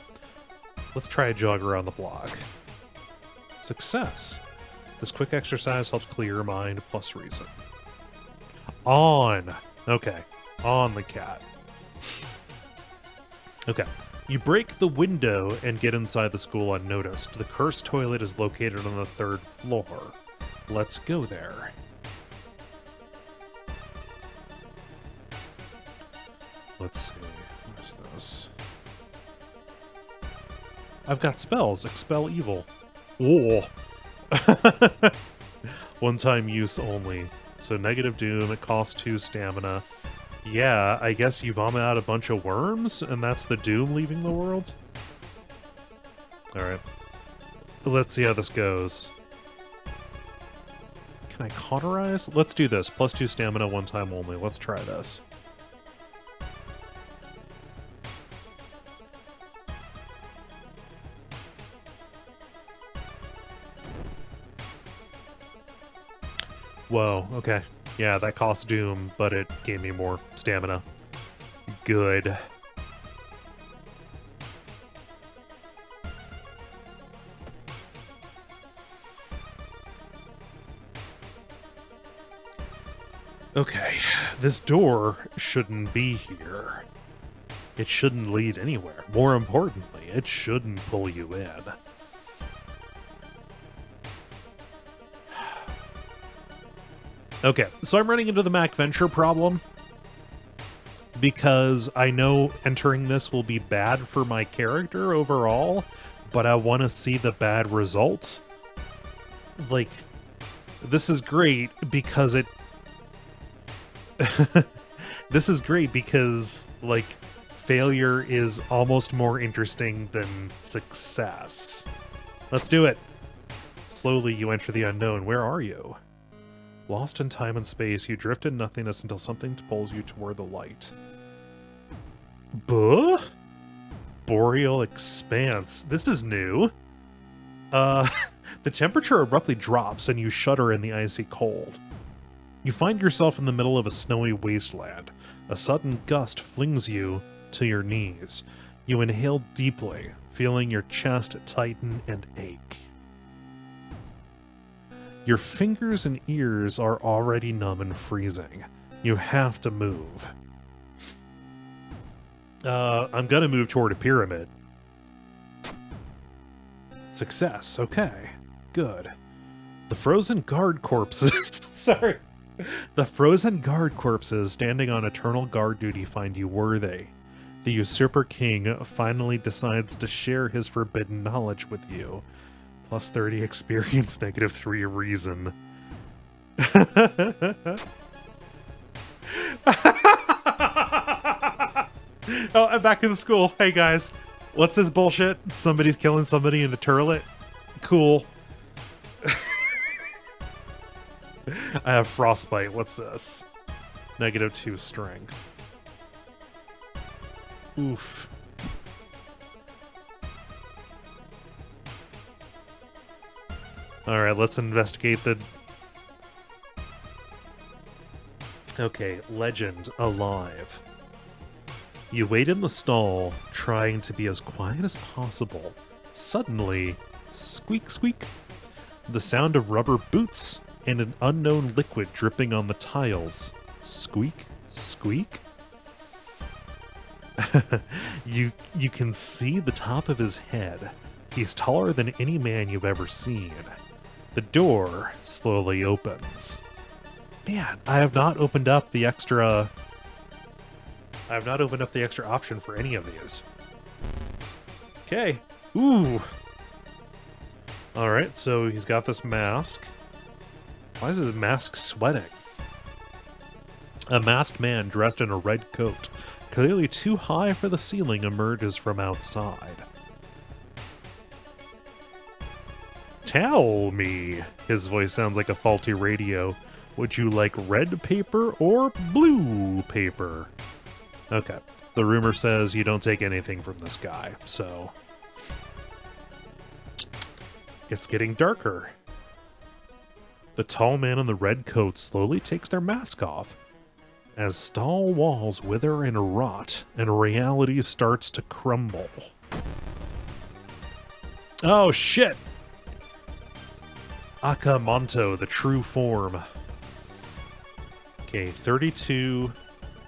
Let's try a jog around the block. Success. This quick exercise helps clear your mind, plus reason. On. Okay. On the cat. Okay. You break the window and get inside the school unnoticed. The cursed toilet is located on the 3rd floor. Let's go there. Let's see. What's this? I've got spells. Expel evil. Oh. One-time use only. So negative doom. It costs 2 stamina. Yeah, I guess you vomit out a bunch of worms, and that's the doom leaving the world? Alright. Let's see how this goes. Can I cauterize? Let's do this. Plus 2 stamina, 1 time only. Let's try this. Whoa, okay. Yeah, that cost doom, but it gave me more stamina. Good. Okay, this door shouldn't be here. It shouldn't lead anywhere. More importantly, it shouldn't pull you in. Okay, so I'm running into the Mac Venture problem because I know entering this will be bad for my character overall, but I want to see the bad result. Like, this is great because it... This is great because, like, failure is almost more interesting than success. Let's do it. Slowly you enter the unknown. Where are you? Lost in time and space, you drift in nothingness until something pulls you toward the light. Buh? Boreal expanse. This is new. The temperature abruptly drops and you shudder in the icy cold. You find yourself in the middle of a snowy wasteland. A sudden gust flings you to your knees. You inhale deeply, feeling your chest tighten and ache. Your fingers and ears are already numb and freezing. You have to move. I'm gonna move toward a pyramid. Success. Okay. Good. The frozen guard corpses... Sorry. The frozen guard corpses standing on eternal guard duty find you worthy. The usurper king finally decides to share his forbidden knowledge with you. Plus 30 experience, negative 3 reason. Oh, I'm back in the school. Hey guys, what's this bullshit? Somebody's killing somebody in a turlet? Cool. I have frostbite. What's this? Negative 2 strength. Oof. Alright, let's investigate the... Okay, legend alive. You wait in the stall, trying to be as quiet as possible. Suddenly, squeak, squeak, the sound of rubber boots and an unknown liquid dripping on the tiles. Squeak, squeak. You can see the top of his head. He's taller than any man you've ever seen. The door slowly opens. Man, I have not opened up the extra option for any of these. Okay. Ooh. Alright, so he's got this mask. Why is his mask sweating? A masked man dressed in a red coat, clearly too high for the ceiling, emerges from outside. Tell me, his voice sounds like a faulty radio. Would you like red paper or blue paper? Okay. The rumor says you don't take anything from this guy, so... It's getting darker. The tall man in the red coat slowly takes their mask off. As stall walls wither and rot, and reality starts to crumble. Oh, shit! Akamonto, the true form. Okay, 32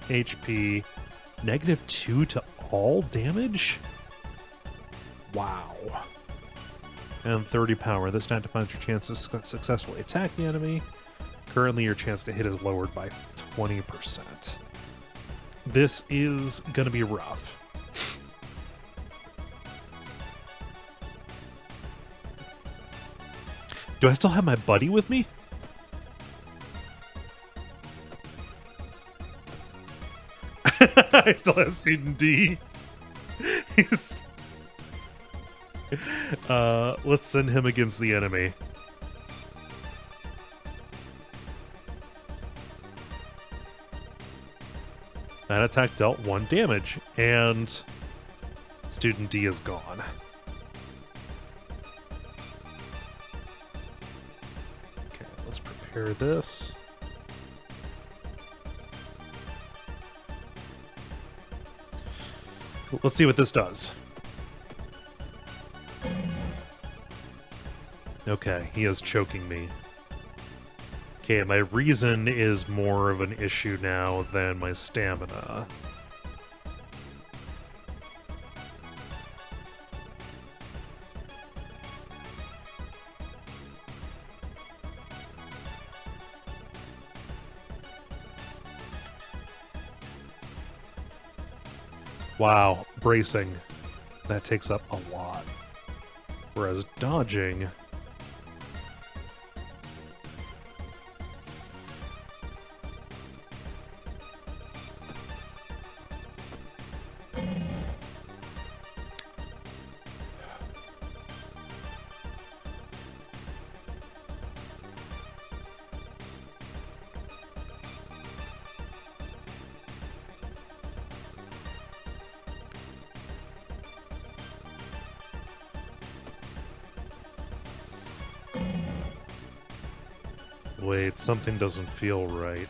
HP, -2 to all damage? Wow. And 30 power. This stat defines your chance to successfully attack the enemy. Currently, your chance to hit is lowered by 20%. This is gonna be rough. Do I still have my buddy with me? I still have Student D. He's... let's send him against the enemy. That attack dealt 1 damage, and Student D is gone. Okay, let's prepare this. Let's see what this does. Okay, he is choking me. Okay, my reason is more of an issue now than my stamina. Wow, bracing. That takes up a lot. Whereas dodging... Wait, something doesn't feel right.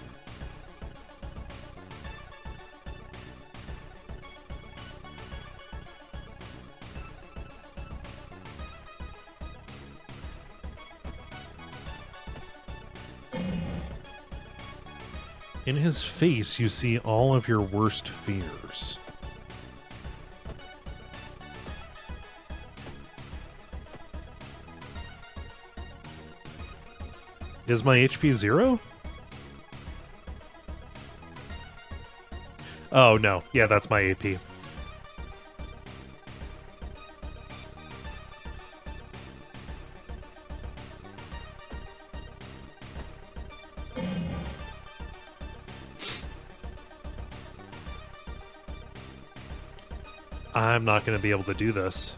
In his face, you see all of your worst fears. Is my HP 0? Oh, no. Yeah, that's my AP. I'm not going to be able to do this.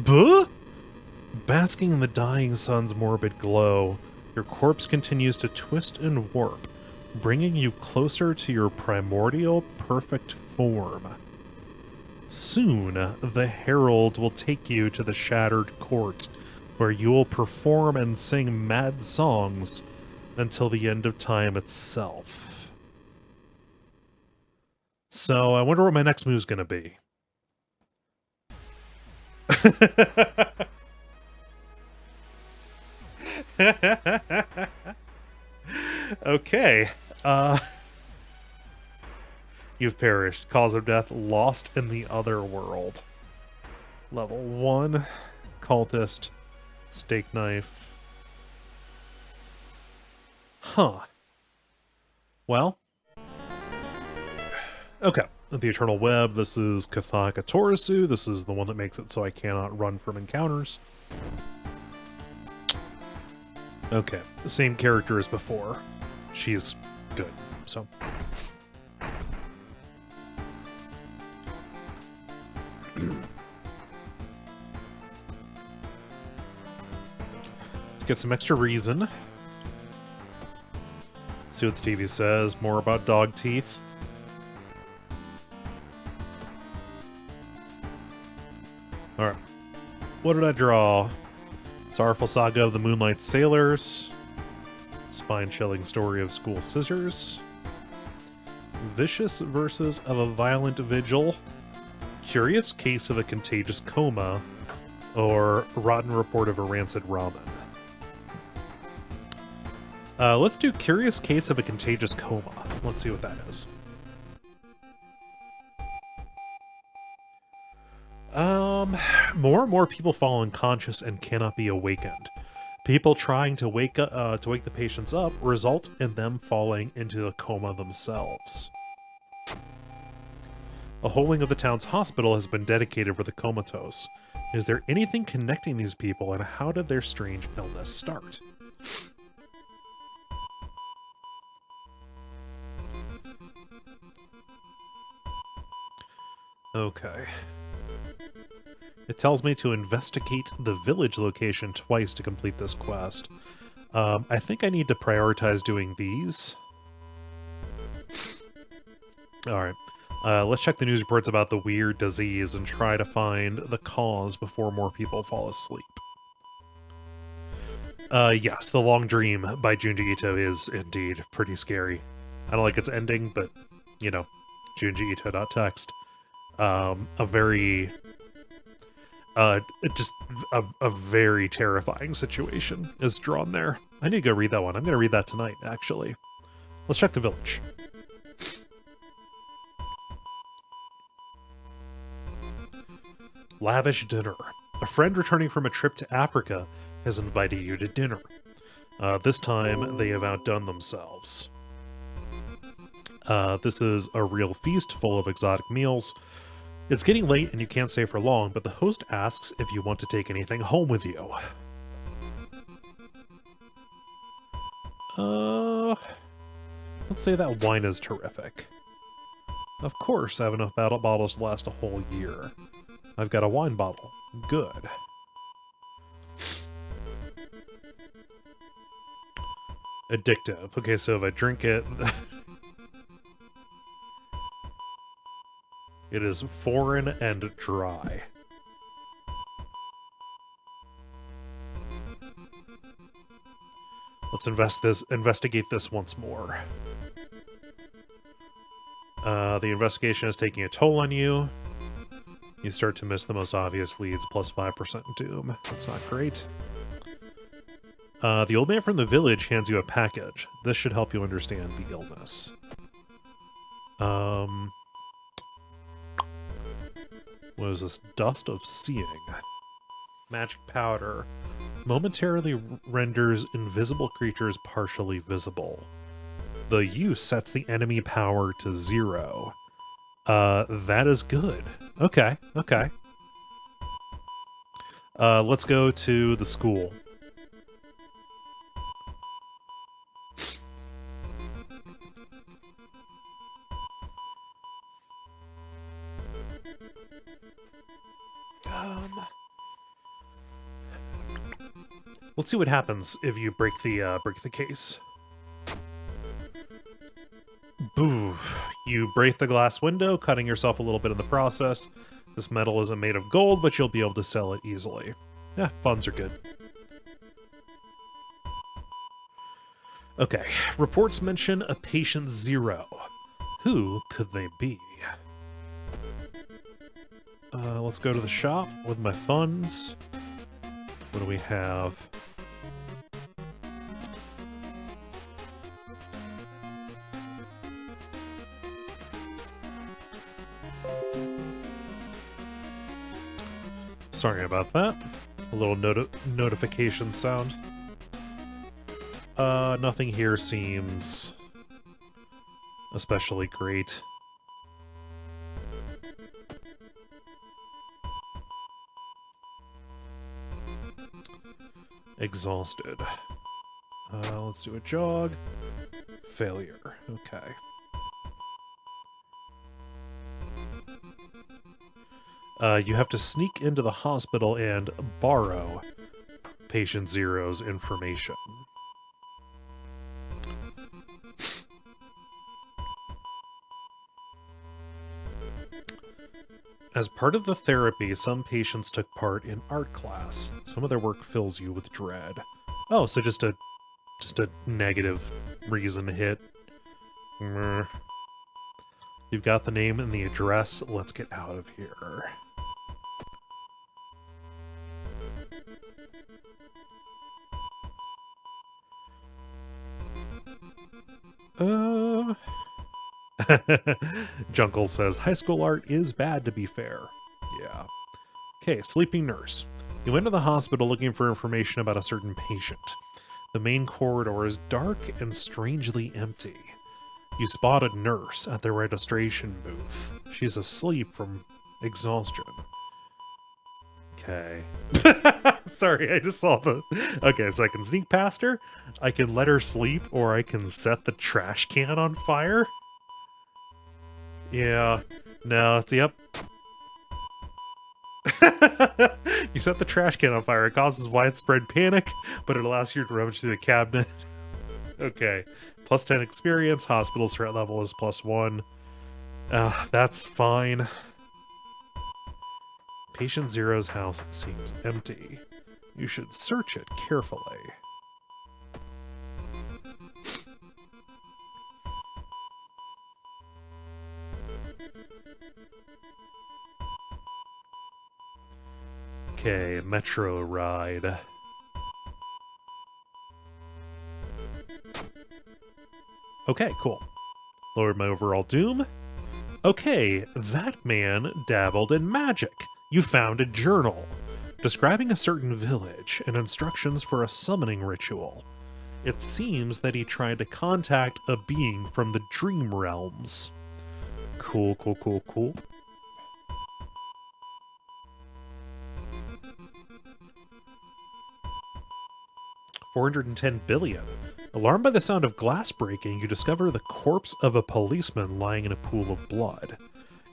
Buh? Basking in the dying sun's morbid glow, your corpse continues to twist and warp, bringing you closer to your primordial perfect form. Soon, the herald will take you to the shattered court, where you will perform and sing mad songs until the end of time itself. So, I wonder what my next move's gonna be. Okay. You've perished. Cause of death, lost in the other world. Level 1. Cultist. Steak knife. Huh. Well. Okay. The Eternal Web. This is Kathaka Torasu. This is the one that makes it so I cannot run from encounters. Okay. The same character as before. She's good. So... get some extra reason. See what the TV says. More about dog teeth. Alright. What did I draw? Sorrowful Saga of the Moonlight Sailors. Spine-chilling story of school scissors. Vicious verses of a violent vigil. Curious case of a contagious coma. Or rotten report of a rancid ramen. Let's do Curious Case of a Contagious Coma. Let's see what that is. More and more people fall unconscious and cannot be awakened. People trying to wake the patients up result in them falling into a coma themselves. A whole wing of the town's hospital has been dedicated for the comatose. Is there anything connecting these people, and how did their strange illness start? Okay. It tells me to investigate the village location twice to complete this quest. I think I need to prioritize doing these. Alright. Let's check the news reports about the weird disease and try to find the cause before more people fall asleep. Yes, The Long Dream by Junji Ito is indeed pretty scary. I don't like its ending, but, you know, junjiito.text. A very... just a very terrifying situation is drawn there. I need to go read that one. I'm going to read that tonight, actually. Let's check the village. Lavish dinner. A friend returning from a trip to Africa has invited you to dinner. This time, they have outdone themselves. This is a real feast full of exotic meals. It's getting late and you can't stay for long, but the host asks if you want to take anything home with you. Let's say that wine is terrific. Of course, I have enough bottles to last a whole year. I've got a wine bottle. Good. Addictive. Okay, so if I drink it... it is foreign and dry. Let's investigate this once more. The investigation is taking a toll on you. You start to miss the most obvious leads, plus 5% doom. That's not great. The old man from the village hands you a package. This should help you understand the illness. What is this? Dust of Seeing. Magic powder. Momentarily renders invisible creatures partially visible. The use sets the enemy power to 0. That is good. Okay, okay. Let's go to the school. Let's see what happens if you break the case. Boo. You break the glass window, cutting yourself a little bit in the process. This metal isn't made of gold, but you'll be able to sell it easily. Yeah, funds are good. Okay, reports mention a patient 0. Who could they be? Let's go to the shop with my funds. What do we have? Sorry about that. A little notification sound. Nothing here seems especially great. Exhausted. Let's do a jog. Failure. Okay. You have to sneak into the hospital and borrow patient Zero's information. As part of the therapy, some patients took part in art class. Some of their work fills you with dread. Oh, so just a negative reason to hit. You've got the name and the address. Let's get out of here. Junkle says, high school art is bad, to be fair. Yeah. Okay, sleeping nurse. You enter the hospital looking for information about a certain patient. The main corridor is dark and strangely empty. You spot a nurse at the registration booth. She's asleep from exhaustion. Okay. Sorry, I just saw the... Okay, so I can sneak past her, I can let her sleep, or I can set the trash can on fire? Yeah. No, it's... Yep. You set the trash can on fire. It causes widespread panic, but it allows you to rummage through the cabinet. Okay. Plus 10 experience. Hospital threat level is +1. That's fine. Patient Zero's house seems empty. You should search it carefully. Okay, metro ride. Okay, cool. Lowered my overall doom. Okay, that man dabbled in magic. You found a journal describing a certain village and instructions for a summoning ritual. It seems that he tried to contact a being from the dream realms. Cool, cool, cool, cool. $410 billion. Alarmed by the sound of glass breaking, you discover the corpse of a policeman lying in a pool of blood.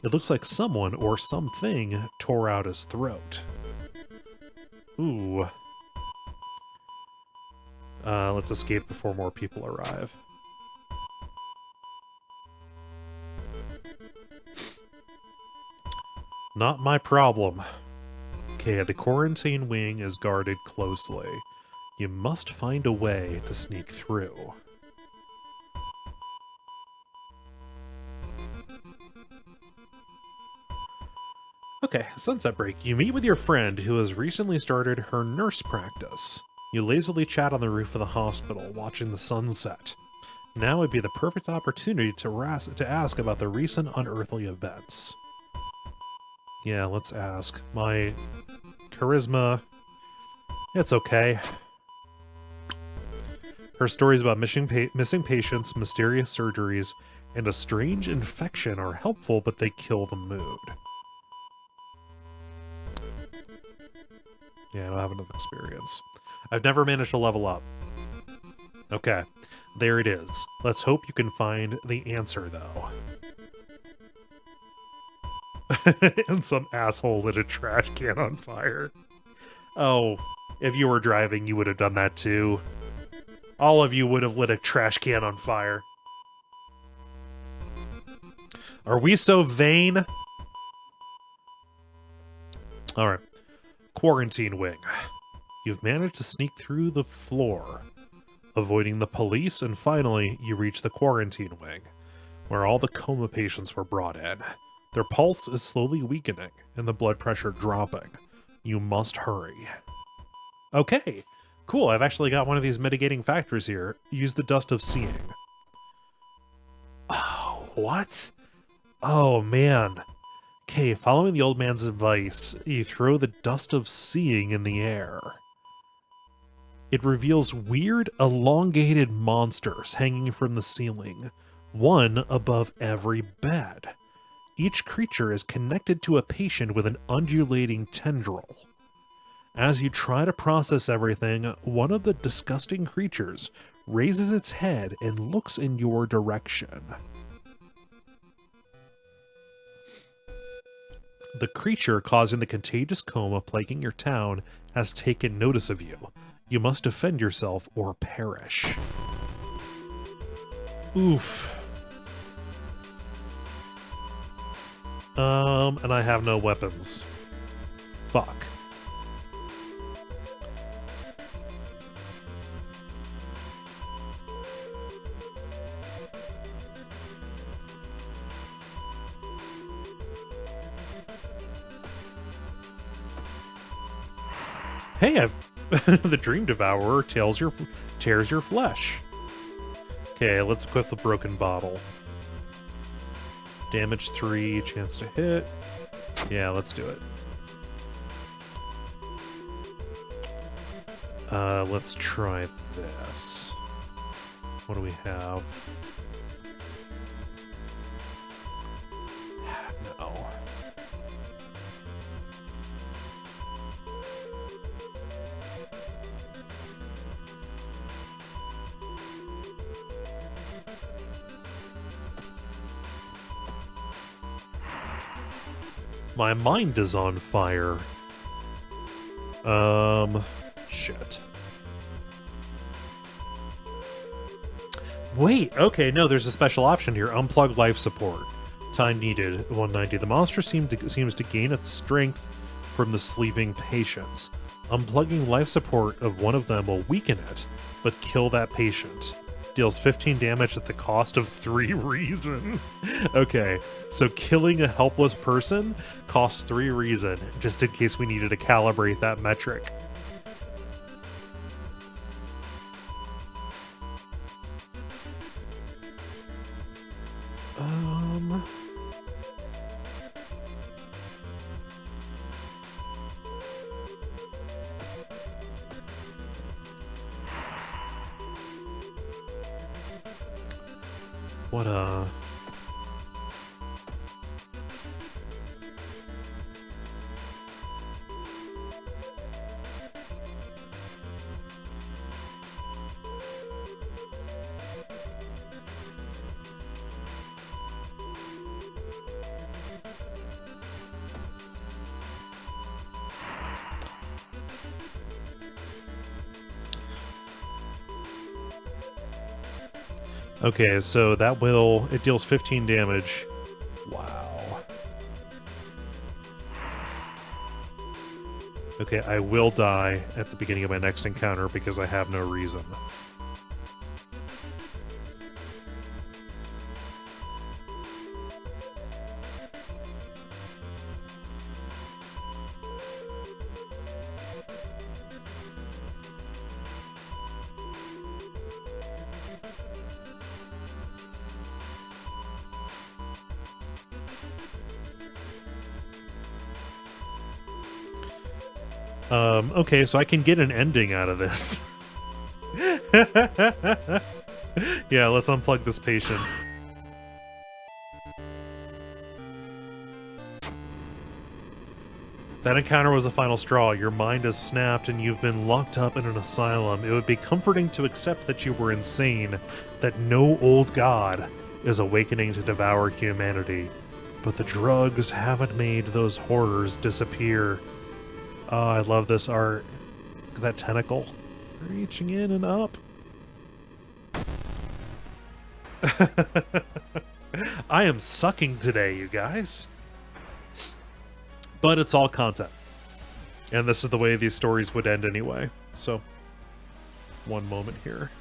It looks like someone or something tore out his throat. Ooh. Let's escape before more people arrive. Not my problem. Okay, the quarantine wing is guarded closely. You must find a way to sneak through. Okay, sunset break. You meet with your friend who has recently started her nurse practice. You lazily chat on the roof of the hospital, watching the sunset. Now would be the perfect opportunity to ask about the recent unearthly events. Yeah, let's ask. My charisma... It's okay. Her stories about missing patients, mysterious surgeries, and a strange infection are helpful, but they kill the mood. Yeah, I don't have enough experience. I've never managed to level up. Okay, there it is. Let's hope you can find the answer, though. And some asshole lit a trash can on fire. Oh, If you were driving, you would have done that too. All of you would have lit a trash can on fire. Are we so vain? Alright. Quarantine wing. You've managed to sneak through the floor, avoiding the police, and finally, you reach the quarantine wing, where all the coma patients were brought in. Their pulse is slowly weakening, and the blood pressure dropping. You must hurry. Okay, cool. I've actually got one of these mitigating factors here. Use the dust of seeing. Oh, what? Oh, man. Okay, following the old man's advice, you throw the dust of seeing in the air. It reveals weird, elongated monsters hanging from the ceiling, one above every bed. Each creature is connected to a patient with an undulating tendril. As you try to process everything, one of the disgusting creatures raises its head and looks in your direction. The creature causing the contagious coma plaguing your town has taken notice of you. You must defend yourself or perish. Oof. And I have no weapons. Fuck. Hey, the Dream Devourer tears your flesh. Okay, let's equip the broken bottle. Damage 3, chance to hit. Yeah, let's do it. Let's try this. What do we have? No. My mind is on fire. Shit. Wait, okay, no, there's a special option here. Unplug life support. Time needed, 190. The monster seems to gain its strength from the sleeping patients. Unplugging life support of one of them will weaken it, but kill that patient. Deals 15 damage at the cost of 3 reason. Okay, so killing a helpless person costs 3 reason, just in case we needed to calibrate that metric. What, Okay, so it deals 15 damage. Wow. Okay, I will die at the beginning of my next encounter because I have no reason. Okay, so I can get an ending out of this. Yeah, let's unplug this patient. That encounter was the final straw. Your mind has snapped and you've been locked up in an asylum. It would be comforting to accept that you were insane, that no old god is awakening to devour humanity. But the drugs haven't made those horrors disappear. Oh, I love this art. Look at that tentacle. Reaching in and up. I am sucking today, you guys. But it's all content. And this is the way these stories would end anyway. So, one moment here.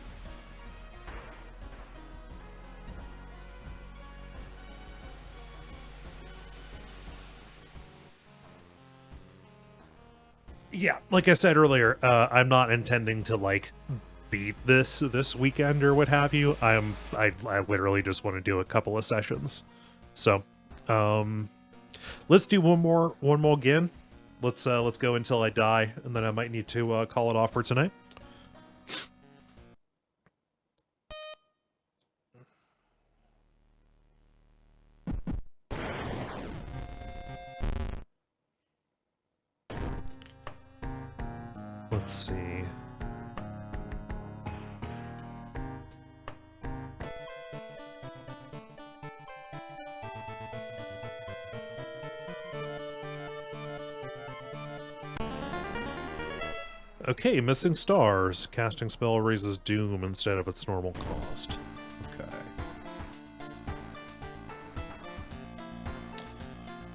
Yeah, like I said earlier, I'm not intending to, like, beat this weekend or what have you. I literally just want to do a couple of sessions. So, let's do one more again. Let's go until I die, and then I might need to call it off for tonight. Let's see. Okay, missing stars. Casting spell raises doom instead of its normal cost. Okay.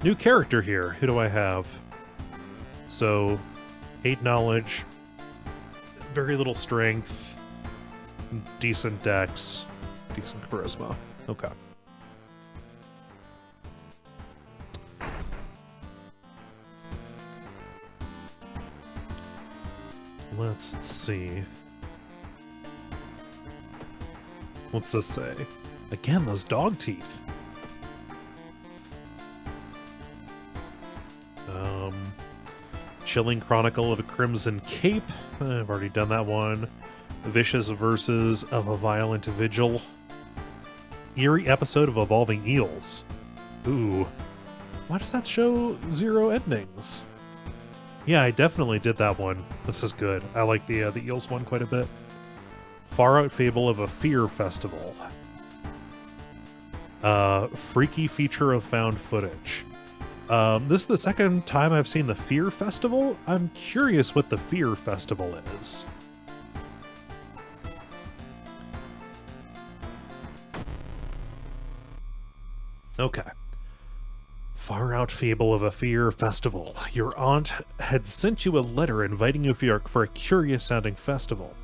New character here. Who do I have? So, 8 knowledge, very little strength, decent dex, decent charisma. Okay. Let's see. What's this say? Again, those dog teeth. Chilling Chronicle of a Crimson Cape. I've already done that one. Vicious Verses of a Violent Vigil. Eerie Episode of Evolving Eels. Ooh. Why does that show 0 endings? Yeah, I definitely did that one. This is good. I like the Eels one quite a bit. Far Out Fable of a Fear Festival. Freaky Feature of Found Footage. This is the second time I've seen the Fear Festival. I'm curious what the Fear Festival is. Okay. Far Out Fable of a Fear Festival. Your aunt had sent you a letter inviting you for a curious-sounding festival.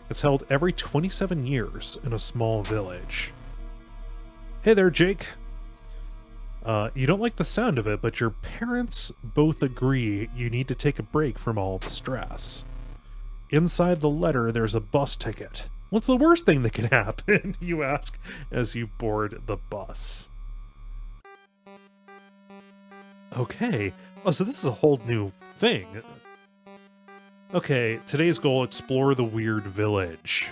It's held every 27 years in a small village. Hey there, Jake. You don't like the sound of it, but your parents both agree you need to take a break from all the stress. Inside the letter, there's a bus ticket. What's the worst thing that can happen? You ask as you board the bus. Okay. Oh, so this is a whole new thing. Okay, today's goal, explore the weird village.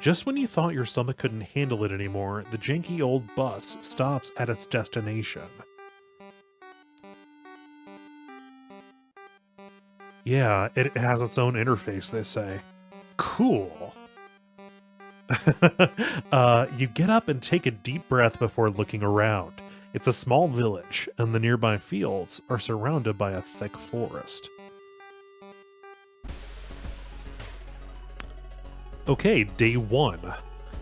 Just when you thought your stomach couldn't handle it anymore, the janky old bus stops at its destination. Yeah, it has its own interface, they say. Cool. You get up and take a deep breath before looking around. It's a small village, and the nearby fields are surrounded by a thick forest. Okay, day 1.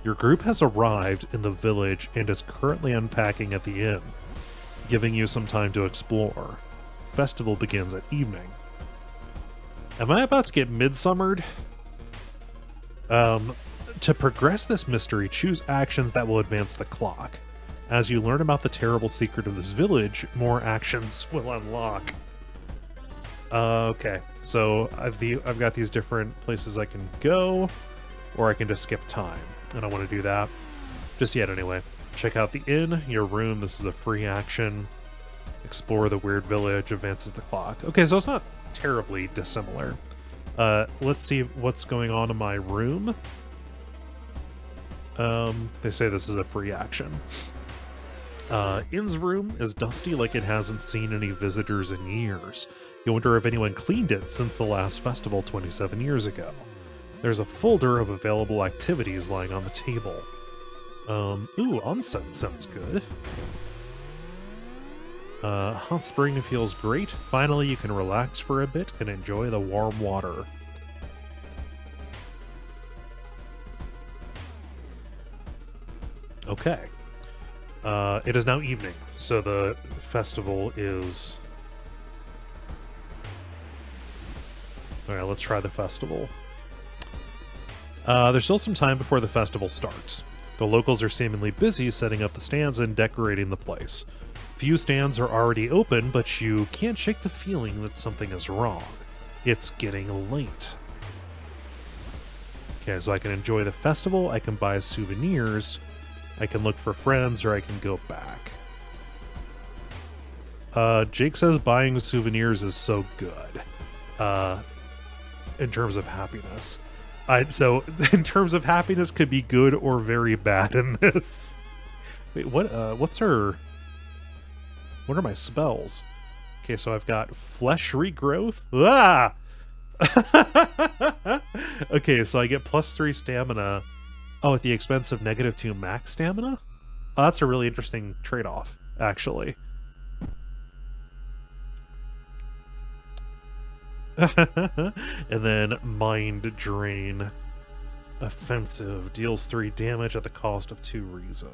Your group has arrived in the village and is currently unpacking at the inn, giving you some time to explore. Festival begins at evening. Am I about to get midsummered? To progress this mystery, choose actions that will advance the clock. As you learn about the terrible secret of this village, more actions will unlock. Okay, so I've got these different places I can go, or I can just skip time. I don't want to do that just yet anyway. Check out the inn, your room. This is a free action. Explore the weird village, advances the clock. Okay, so it's not terribly dissimilar. Let's see what's going on in my room. They say this is a free action. Inn's room is dusty like it hasn't seen any visitors in years. You wonder if anyone cleaned it since the last festival 27 years ago. There's a folder of available activities lying on the table. Ooh, onsen sounds good. Hot spring feels great. Finally, you can relax for a bit and enjoy the warm water. Okay. It is now evening, so the festival is... Alright, let's try the festival. There's still some time before the festival starts. The locals are seemingly busy setting up the stands and decorating the place. Few stands are already open, but you can't shake the feeling that something is wrong. It's getting late. Okay, so I can enjoy the festival, I can buy souvenirs, I can look for friends, or I can go back. Jake says buying souvenirs is so good. In terms of happiness. So, in terms of happiness, could be good or very bad in this. Wait, what's her... What are my spells? Okay, so I've got flesh regrowth. Ah! Okay, so I get +3 stamina. Oh, at the expense of -2 max stamina? Oh, that's a really interesting trade-off, actually. And then Mind Drain. Offensive. Deals 3 damage at the cost of 2 reason.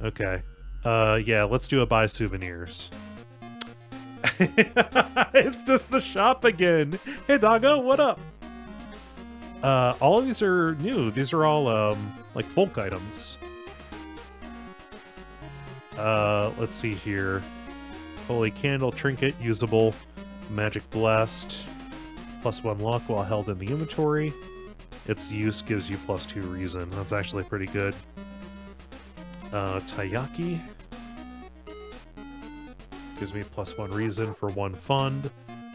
Okay. Yeah, let's do a buy souvenirs. It's just the shop again. Hey, doggo, what up? All of these are new. These are all, like, folk items. Let's see here. Holy Candle, Trinket, usable. Magic Blast. +1 luck while held in the inventory. Its use gives you +2 reason. That's actually pretty good. Taiyaki. Gives me +1 reason for 1 fund.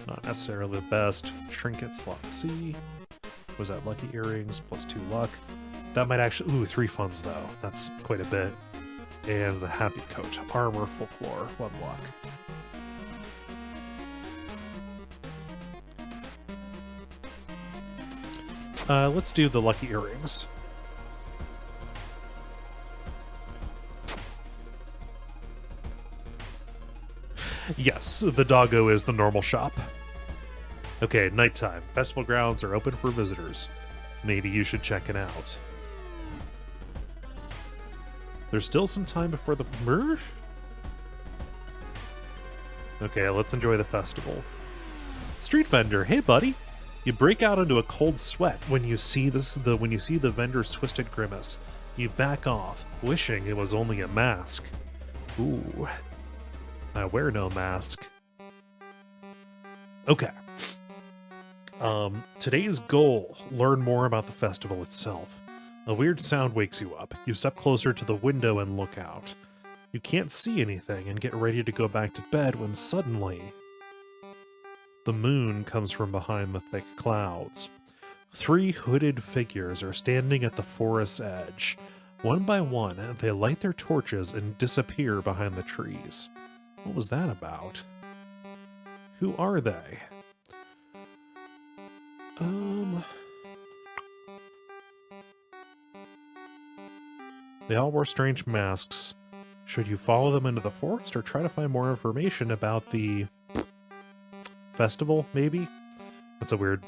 Not necessarily the best. Trinket slot C. Was that lucky earrings? +2 luck. That might actually... Ooh, 3 funds though. That's quite a bit. And the Happy Coat. Armor, Folklore, 1 luck. Let's do the lucky earrings. Yes, the doggo is the normal shop. Okay, nighttime. Festival grounds are open for visitors. Maybe you should check it out. There's still some time before the... Okay, let's enjoy the festival. Street vendor, hey buddy. You break out into a cold sweat when you see the vendor's twisted grimace. You back off, wishing it was only a mask. Ooh. I wear no mask. Okay. Today's goal, learn more about the festival itself. A weird sound wakes you up. You step closer to the window and look out. You can't see anything and get ready to go back to bed when suddenly... The moon comes from behind the thick clouds. 3 hooded figures are standing at the forest's edge. One by one, they light their torches and disappear behind the trees. What was that about? Who are they? They all wore strange masks. Should you follow them into the forest or try to find more information about the festival, maybe? That's a weird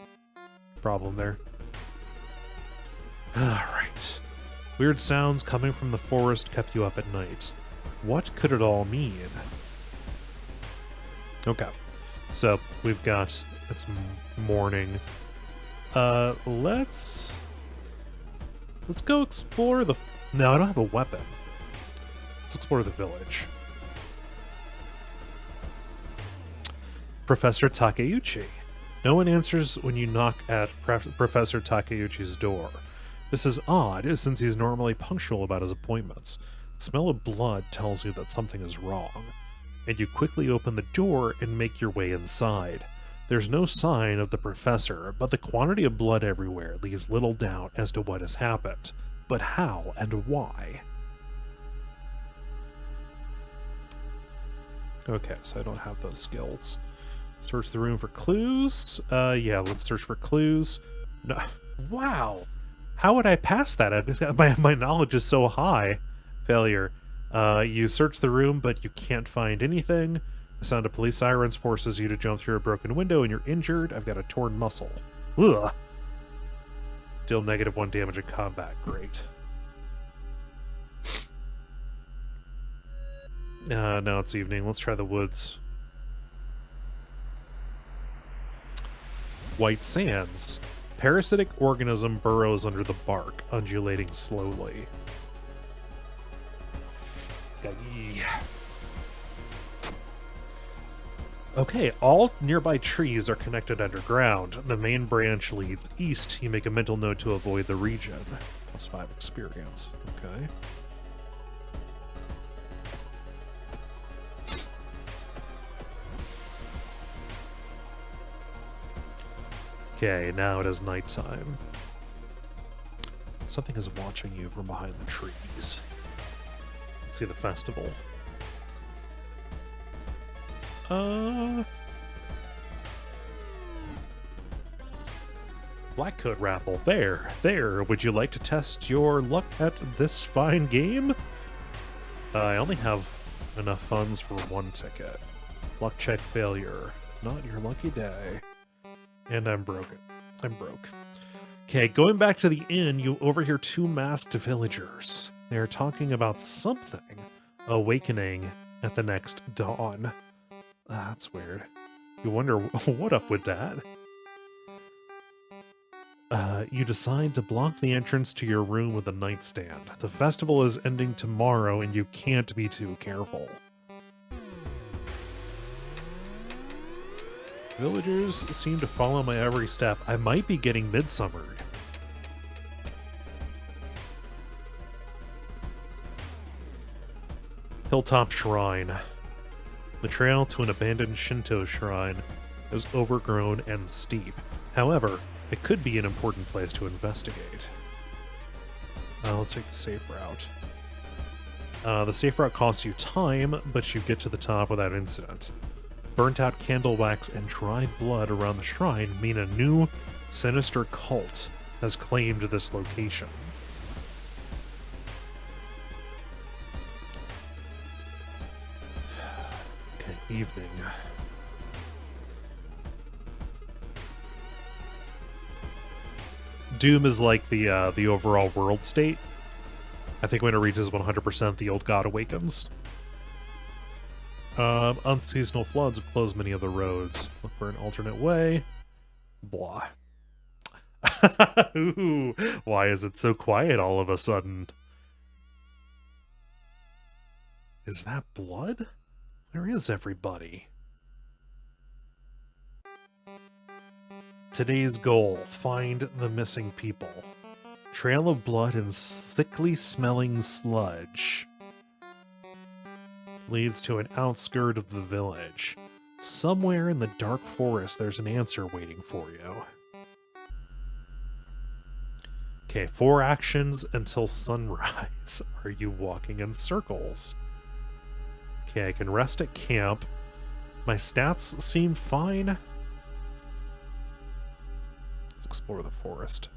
problem there. Alright. Weird sounds coming from the forest kept you up at night. What could it all mean? Okay. So, we've got... It's morning. Let's go explore the... No, I don't have a weapon. Let's explore the village. Professor Takeuchi. No one answers when you knock at Professor Takeuchi's door. This is odd, since he's normally punctual about his appointments. The smell of blood tells you that something is wrong, and you quickly open the door and make your way inside. There's no sign of the professor, but the quantity of blood everywhere leaves little doubt as to what has happened. But how and why? Okay, so I don't have those skills. Search the room for clues. Yeah, let's search for clues. No. Wow! How would I pass that? My knowledge is so high. Failure. You search the room, but you can't find anything. The sound of police sirens forces you to jump through a broken window, and you're injured. I've got a torn muscle. Ugh. Deal -1 damage in combat. Great. Now it's evening. Let's try the woods. White sands. Parasitic organism burrows under the bark, undulating slowly. Okay, all nearby trees are connected underground. The main branch leads east. You make a mental note to avoid the region. +5 experience. Okay. Okay, now it is nighttime. Something is watching you from behind the trees. Let's see the festival. Blackcoat raffle. There. Would you like to test your luck at this fine game? I only have enough funds for 1 ticket. Luck check failure. Not your lucky day. And I'm broke. Okay, going back to the inn, you overhear 2 masked villagers. They are talking about something. Awakening at the next dawn. That's weird. You wonder what up with that. You decide to block the entrance to your room with a nightstand. The festival is ending tomorrow and you can't be too careful. Villagers seem to follow my every step. I might be getting midsummered. Hilltop Shrine. The trail to an abandoned Shinto shrine is overgrown and steep. However, it could be an important place to investigate. Let's take the safe route. The safe route costs you time, but you get to the top without incident. Burnt-out candle wax and dried blood around the shrine mean a new, sinister cult has claimed this location. Okay, evening. Doom is like the overall world state. I think when it reaches 100%, the old god awakens. Unseasonal floods have closed many of the roads. Look for an alternate way. Blah. Ooh, why is it so quiet all of a sudden? Is that blood? Where is everybody? Today's goal, find the missing people. Trail of blood and sickly smelling sludge leads to an outskirt of the village. Somewhere in the dark forest, there's an answer waiting for you. Okay, 4 actions until sunrise. Are you walking in circles? Okay, I can rest at camp. My stats seem fine. Let's explore the forest.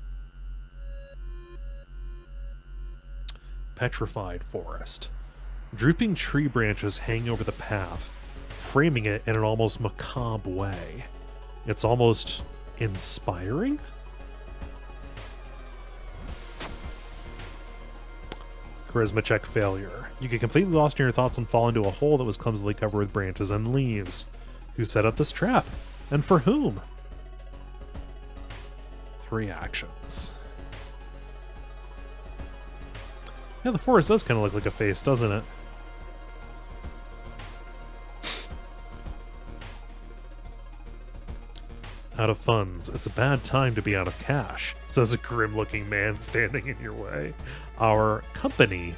Petrified forest. Drooping tree branches hang over the path, framing it in an almost macabre way. It's almost inspiring? Charisma check failure. You get completely lost in your thoughts and fall into a hole that was clumsily covered with branches and leaves. Who set up this trap? And for whom? 3 actions. Yeah, the forest does kind of look like a face, doesn't it? Out of funds. It's a bad time to be out of cash, says a grim-looking man standing in your way. Our company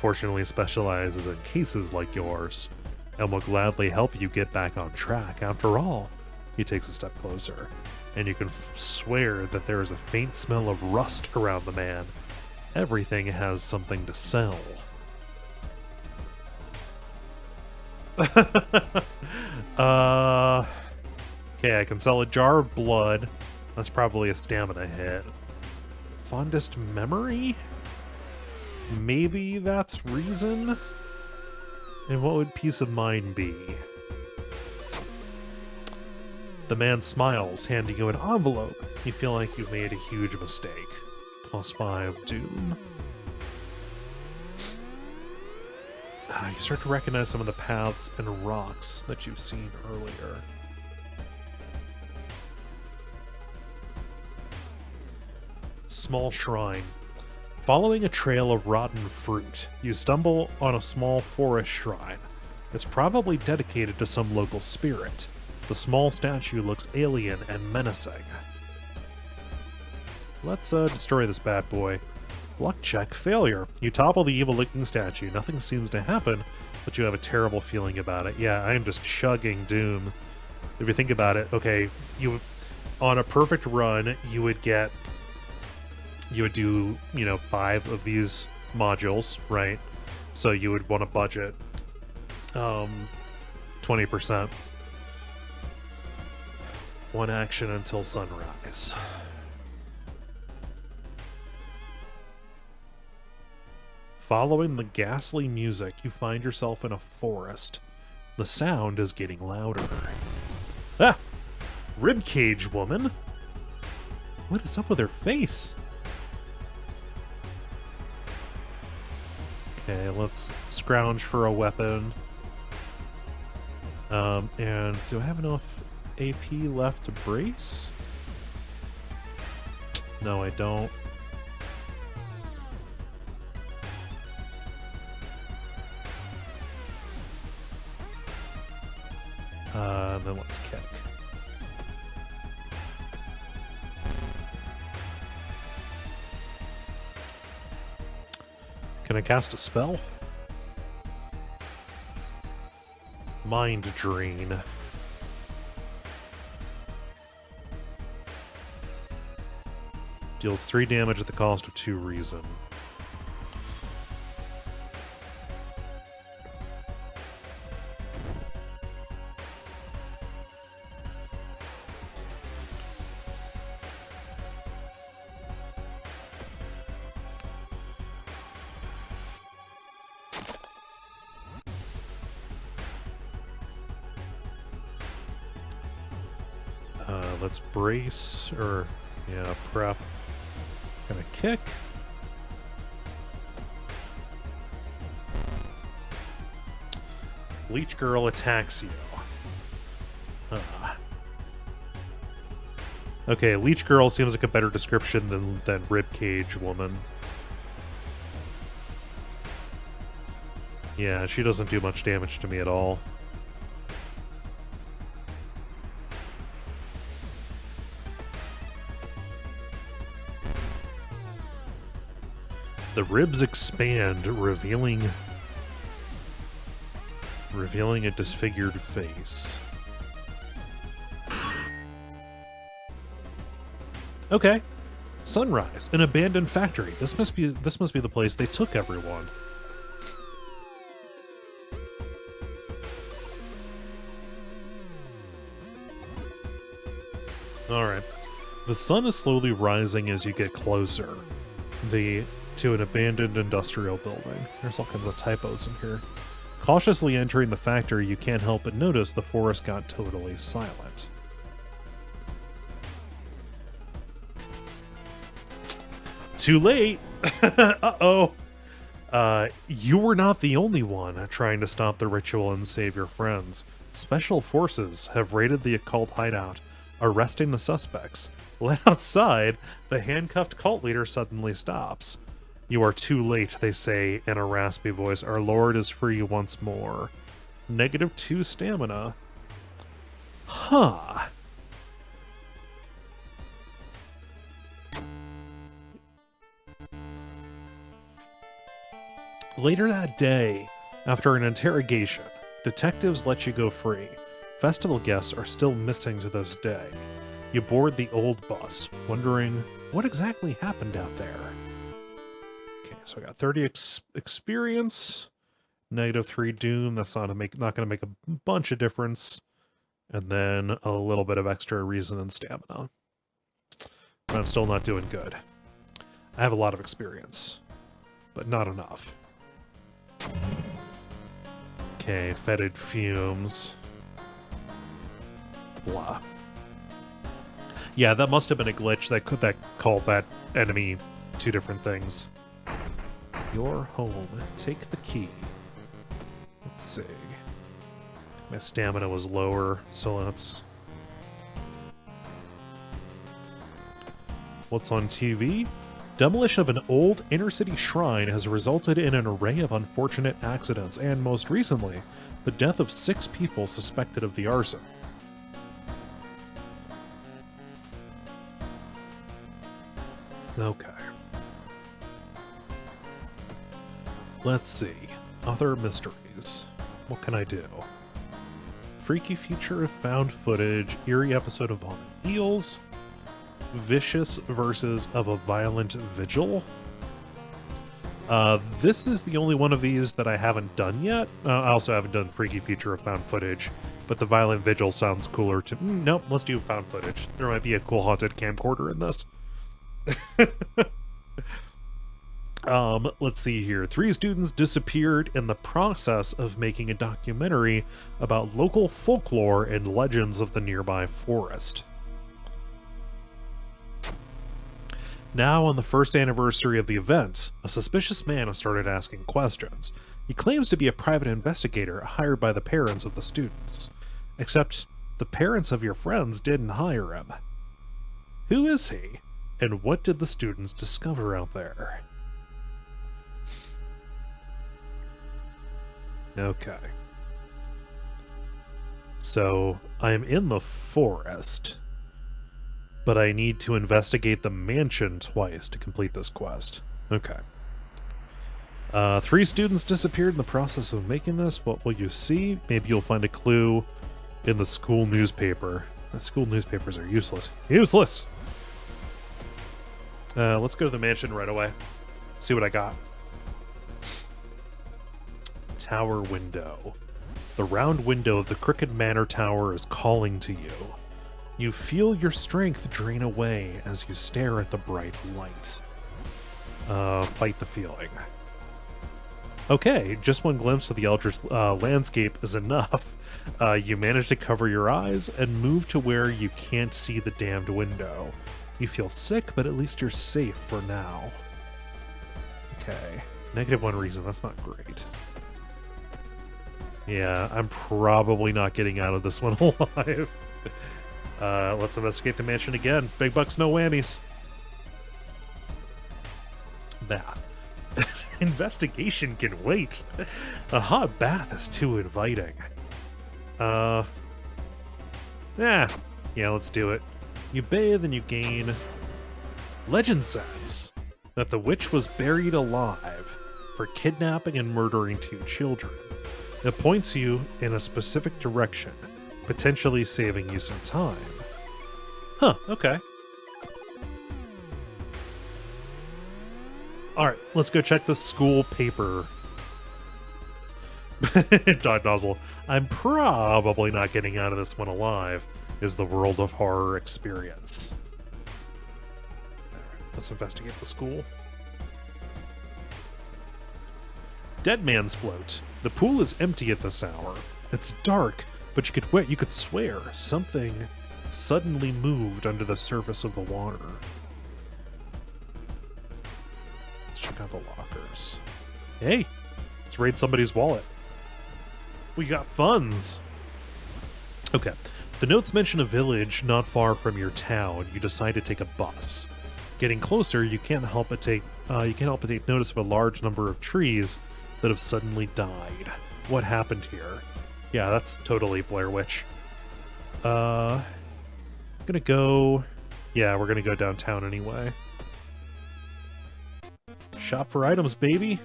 fortunately specializes in cases like yours and will gladly help you get back on track. After all, he takes a step closer, and you can swear that there is a faint smell of rust around the man. Everything has something to sell. Okay, I can sell a jar of blood. That's probably a stamina hit. Fondest memory? Maybe that's reason? And what would peace of mind be? The man smiles, handing you an envelope. You feel like you've made a huge mistake. +5 Doom. You start to recognize some of the paths and rocks that you've seen earlier. Small shrine. Following a trail of rotten fruit, you stumble on a small forest shrine. It's probably dedicated to some local spirit. The small statue looks alien and menacing. Let's destroy this bad boy. Luck check, failure. You topple the evil-looking statue. Nothing seems to happen, but you have a terrible feeling about it. Yeah, I am just chugging Doom. If you think about it, okay, on a perfect run, you would do, 5 of these modules, right? So you would want to budget 20%. One action until sunrise. Following the ghastly music, you find yourself in a forest. The sound is getting louder. Ah! Ribcage woman? What is up with her face? Okay, let's scrounge for a weapon. And do I have enough AP left to brace? No, I don't. Then let's kick. Can I cast a spell? Mind Drain. Deals 3 damage at the cost of 2 reason. Let's brace, or, yeah, prep. Gonna kick. Leech Girl attacks you. Okay, Leech Girl seems like a better description than Ribcage Woman. Yeah, she doesn't do much damage to me at all. The ribs expand, revealing a disfigured face. Okay. Sunrise, an abandoned factory. This must be the place they took everyone. All right. The sun is slowly rising as you get closer. To an abandoned industrial building. There's all kinds of typos in here. Cautiously entering the factory, you can't help but notice the forest got totally silent. Too late! Uh-oh! You were not the only one trying to stop the ritual and save your friends. Special forces have raided the occult hideout, arresting the suspects. Let outside, the handcuffed cult leader suddenly stops. You are too late, they say in a raspy voice. Our lord is free once more. -2 stamina. Huh. Later that day, after an interrogation, detectives let you go free. Festival guests are still missing to this day. You board the old bus, wondering what exactly happened out there. So I got 30 experience, -3 Doom. That's not going to make a bunch of difference, and then a little bit of extra reason and stamina. But I'm still not doing good. I have a lot of experience, but not enough. Okay, fetid fumes. Blah. Yeah, that must have been a glitch that called that enemy two different things. Your home. Take the key. Let's see. My stamina was lower, so let's... What's on TV? Demolition of an old inner-city shrine has resulted in an array of unfortunate accidents, and most recently, the death of 6 people suspected of the arson. Okay. Let's see. Other mysteries. What can I do? Freaky future of found footage, eerie episode of Haunted Eels, vicious versus of a violent vigil. This is the only one of these that I haven't done yet. I also haven't done freaky future of found footage, but the violent vigil sounds cooler to... Nope, let's do found footage. There might be a cool haunted camcorder in this. Let's see here. 3 students disappeared in the process of making a documentary about local folklore and legends of the nearby forest. Now, on the first anniversary of the event, a suspicious man has started asking questions. He claims to be a private investigator hired by the parents of the students. Except, the parents of your friends didn't hire him. Who is he? And what did the students discover out there? Okay. So, I am in the forest, but I need to investigate the mansion twice to complete this quest. Okay. 3 students disappeared in the process of making this. What will you see? Maybe you'll find a clue in the school newspaper. The school newspapers are useless. Useless! Let's go to the mansion right away. See what I got. Tower window. The round window of the Crooked Manor Tower is calling to you. You feel your strength drain away as you stare at the bright light. Fight the feeling. Okay, just one glimpse of the eldritch landscape is enough. You manage to cover your eyes and move to where you can't see the damned window. You feel sick, but at least you're safe for now. Okay. -1 reason, that's not great. Yeah, I'm probably not getting out of this one alive. Let's investigate the mansion again. Big bucks, no whammies. Bath. Investigation can wait. A hot bath is too inviting. Yeah, let's do it. You bathe and you gain... Legend says that the witch was buried alive for kidnapping and murdering 2 children. It points you in a specific direction, potentially saving you some time. Huh, okay. Alright, let's go check the school paper. Dog nozzle. I'm probably not getting out of this one alive, is the World of Horror experience. Let's investigate the school. Dead Man's Float. The pool is empty at this hour. It's dark, but you could swear something suddenly moved under the surface of the water. Let's check out the lockers. Hey, let's raid somebody's wallet. We got funds. Okay. The notes mention a village not far from your town. You decide to take a bus. Getting closer, you can't help but take notice of a large number of trees that have suddenly died. What happened here? Yeah, that's totally Blair Witch. I'm gonna go... Yeah, we're gonna go downtown anyway. Shop for items, baby!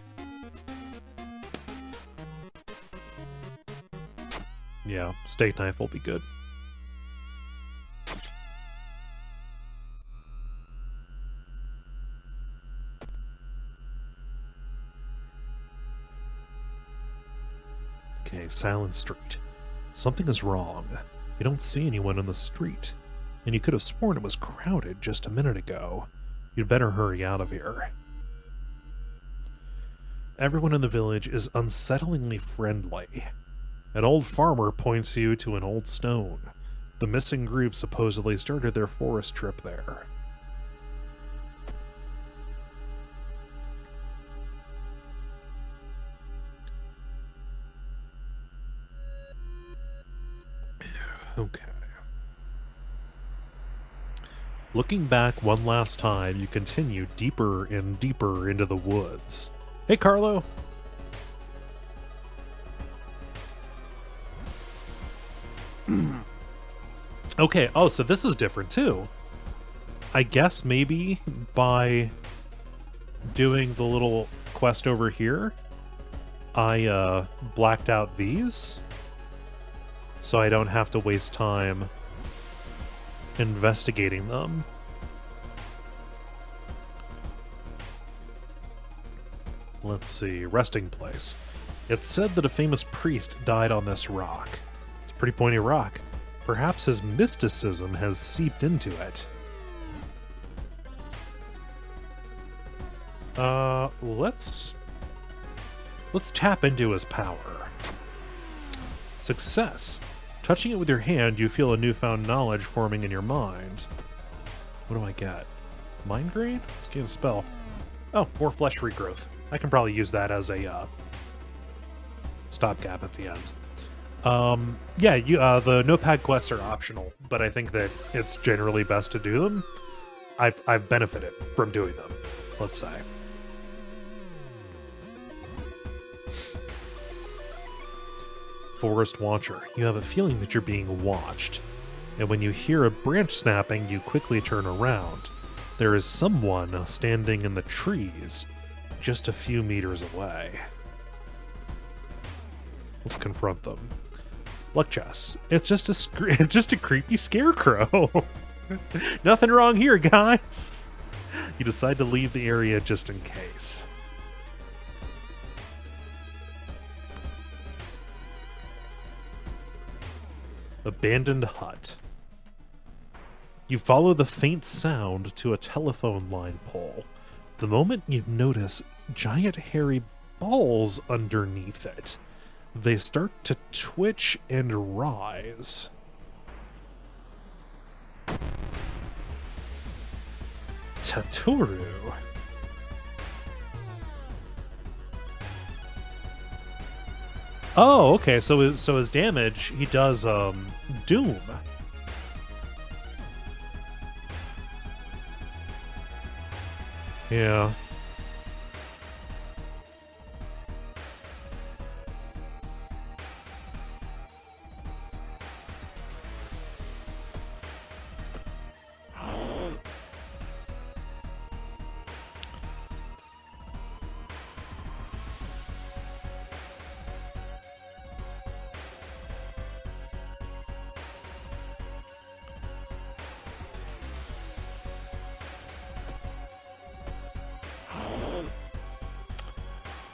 Yeah, steak knife will be good. Okay, Silent Street. Something is wrong. You don't see anyone on the street, and you could have sworn it was crowded just a minute ago. You'd better hurry out of here. Everyone in the village is unsettlingly friendly. An old farmer points you to an old stone. The missing group supposedly started their forest trip there. Okay. Looking back one last time, you continue deeper and deeper into the woods. Hey, Carlo. Okay, oh, so this is different too. I guess maybe by doing the little quest over here, I blacked out these, so I don't have to waste time investigating them. Let's see, resting place. It's said that a famous priest died on this rock. It's a pretty pointy rock. Perhaps his mysticism has seeped into it. Let's tap into his power. Success. Touching it with your hand, you feel a newfound knowledge forming in your mind. What do I get? Mind grain? Let's gain a spell. Oh, more flesh regrowth. I can probably use that as a stopgap at the end. Yeah, the notepad quests are optional, but I think that it's generally best to do them. I've benefited from doing them, let's say. Forest Watcher. You have a feeling that you're being watched, and when you hear a branch snapping, you quickly turn around. There is someone standing in the trees just a few meters away. Let's confront them. Luck chest. It's just a creepy scarecrow. Nothing wrong here, guys. You decide to leave the area just in case. Abandoned hut. You follow the faint sound to a telephone line pole. The moment you notice giant hairy balls underneath it, they start to twitch and rise. Tatoru. Oh, okay. So his damage, he does Doom. Yeah.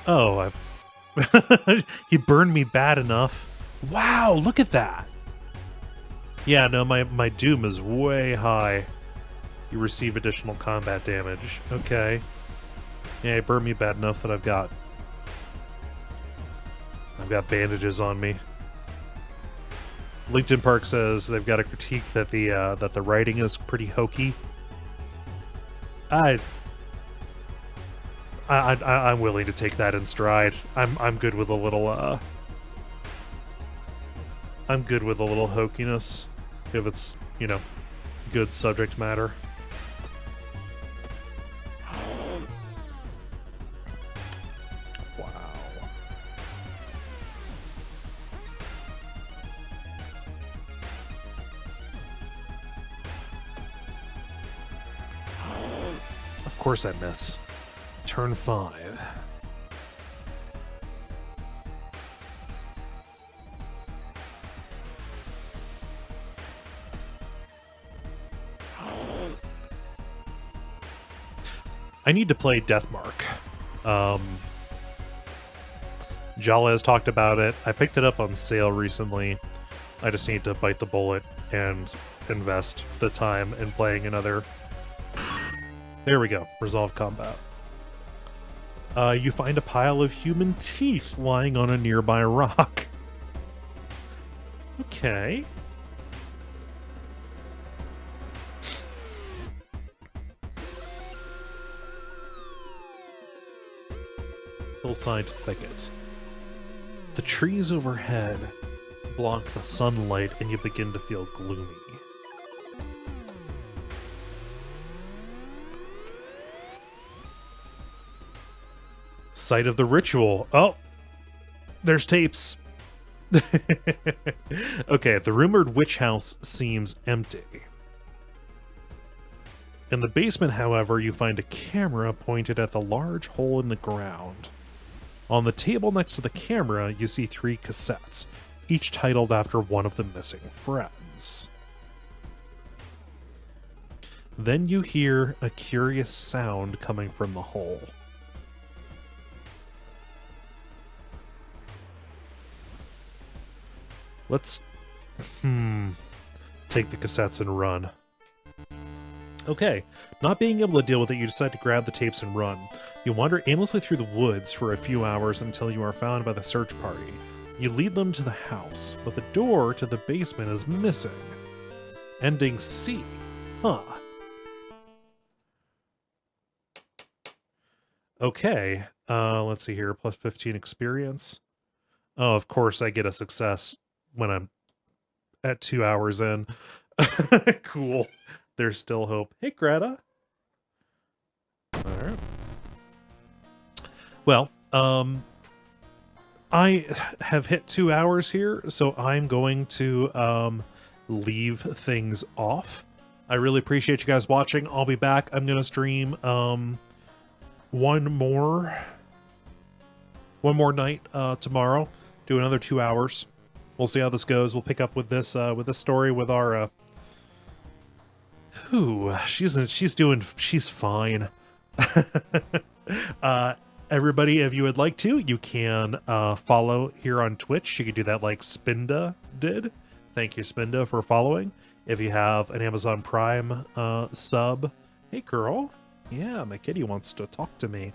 Oh, he burned me bad enough. Wow, look at that. Yeah, no, my Doom is way high. You receive additional combat damage. Okay. Yeah, he burned me bad enough that I've got bandages on me. LinkedIn Park says they've got a critique that the writing is pretty hokey. I'm willing to take that in stride. I'm good with a little I'm good with a little hokiness if it's, you know, good subject matter. Wow. Of course I miss. Turn 5. I need to play Deathmark. Jala has talked about it. I picked it up on sale recently. I just need to bite the bullet and invest the time in playing another. There we go. Resolve combat. You find a pile of human teeth lying on a nearby rock. Okay. Hillside thicket. The trees overhead block the sunlight and you begin to feel gloomy. Site of the ritual. Oh, there's tapes. Okay, the rumored witch house seems empty. In the basement, however, you find a camera pointed at the large hole in the ground. On the table next to the camera, you see 3 cassettes, each titled after one of the missing friends. Then you hear a curious sound coming from the hole. Let's take the cassettes and run. Okay, not being able to deal with it, you decide to grab the tapes and run. You wander aimlessly through the woods for a few hours until you are found by the search party. You lead them to the house, but the door to the basement is missing. Ending C. Huh. Okay, let's see here, plus 15 experience. Oh, of course I get a success when I'm at 2 hours in. Cool. There's still hope. Hey, Greta. Alright. Well, I have hit 2 hours here, so I'm going to leave things off. I really appreciate you guys watching. I'll be back. I'm gonna stream one more night tomorrow. Do another 2 hours. We'll see how this goes. We'll pick up with this story with our she's fine. Everybody, if you would like to, you can follow here on Twitch. You can do that like Spinda did. Thank you, Spinda, for following. If you have an Amazon Prime sub, hey girl, yeah, my kitty wants to talk to me.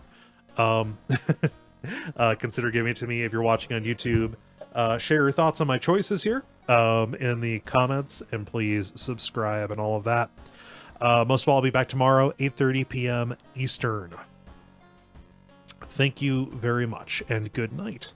Consider giving it to me if you're watching on YouTube. Share your thoughts on my choices here in the comments, and please subscribe and all of that. Most of all, I'll be back tomorrow, 8:30 p.m. Eastern. Thank you very much, and good night.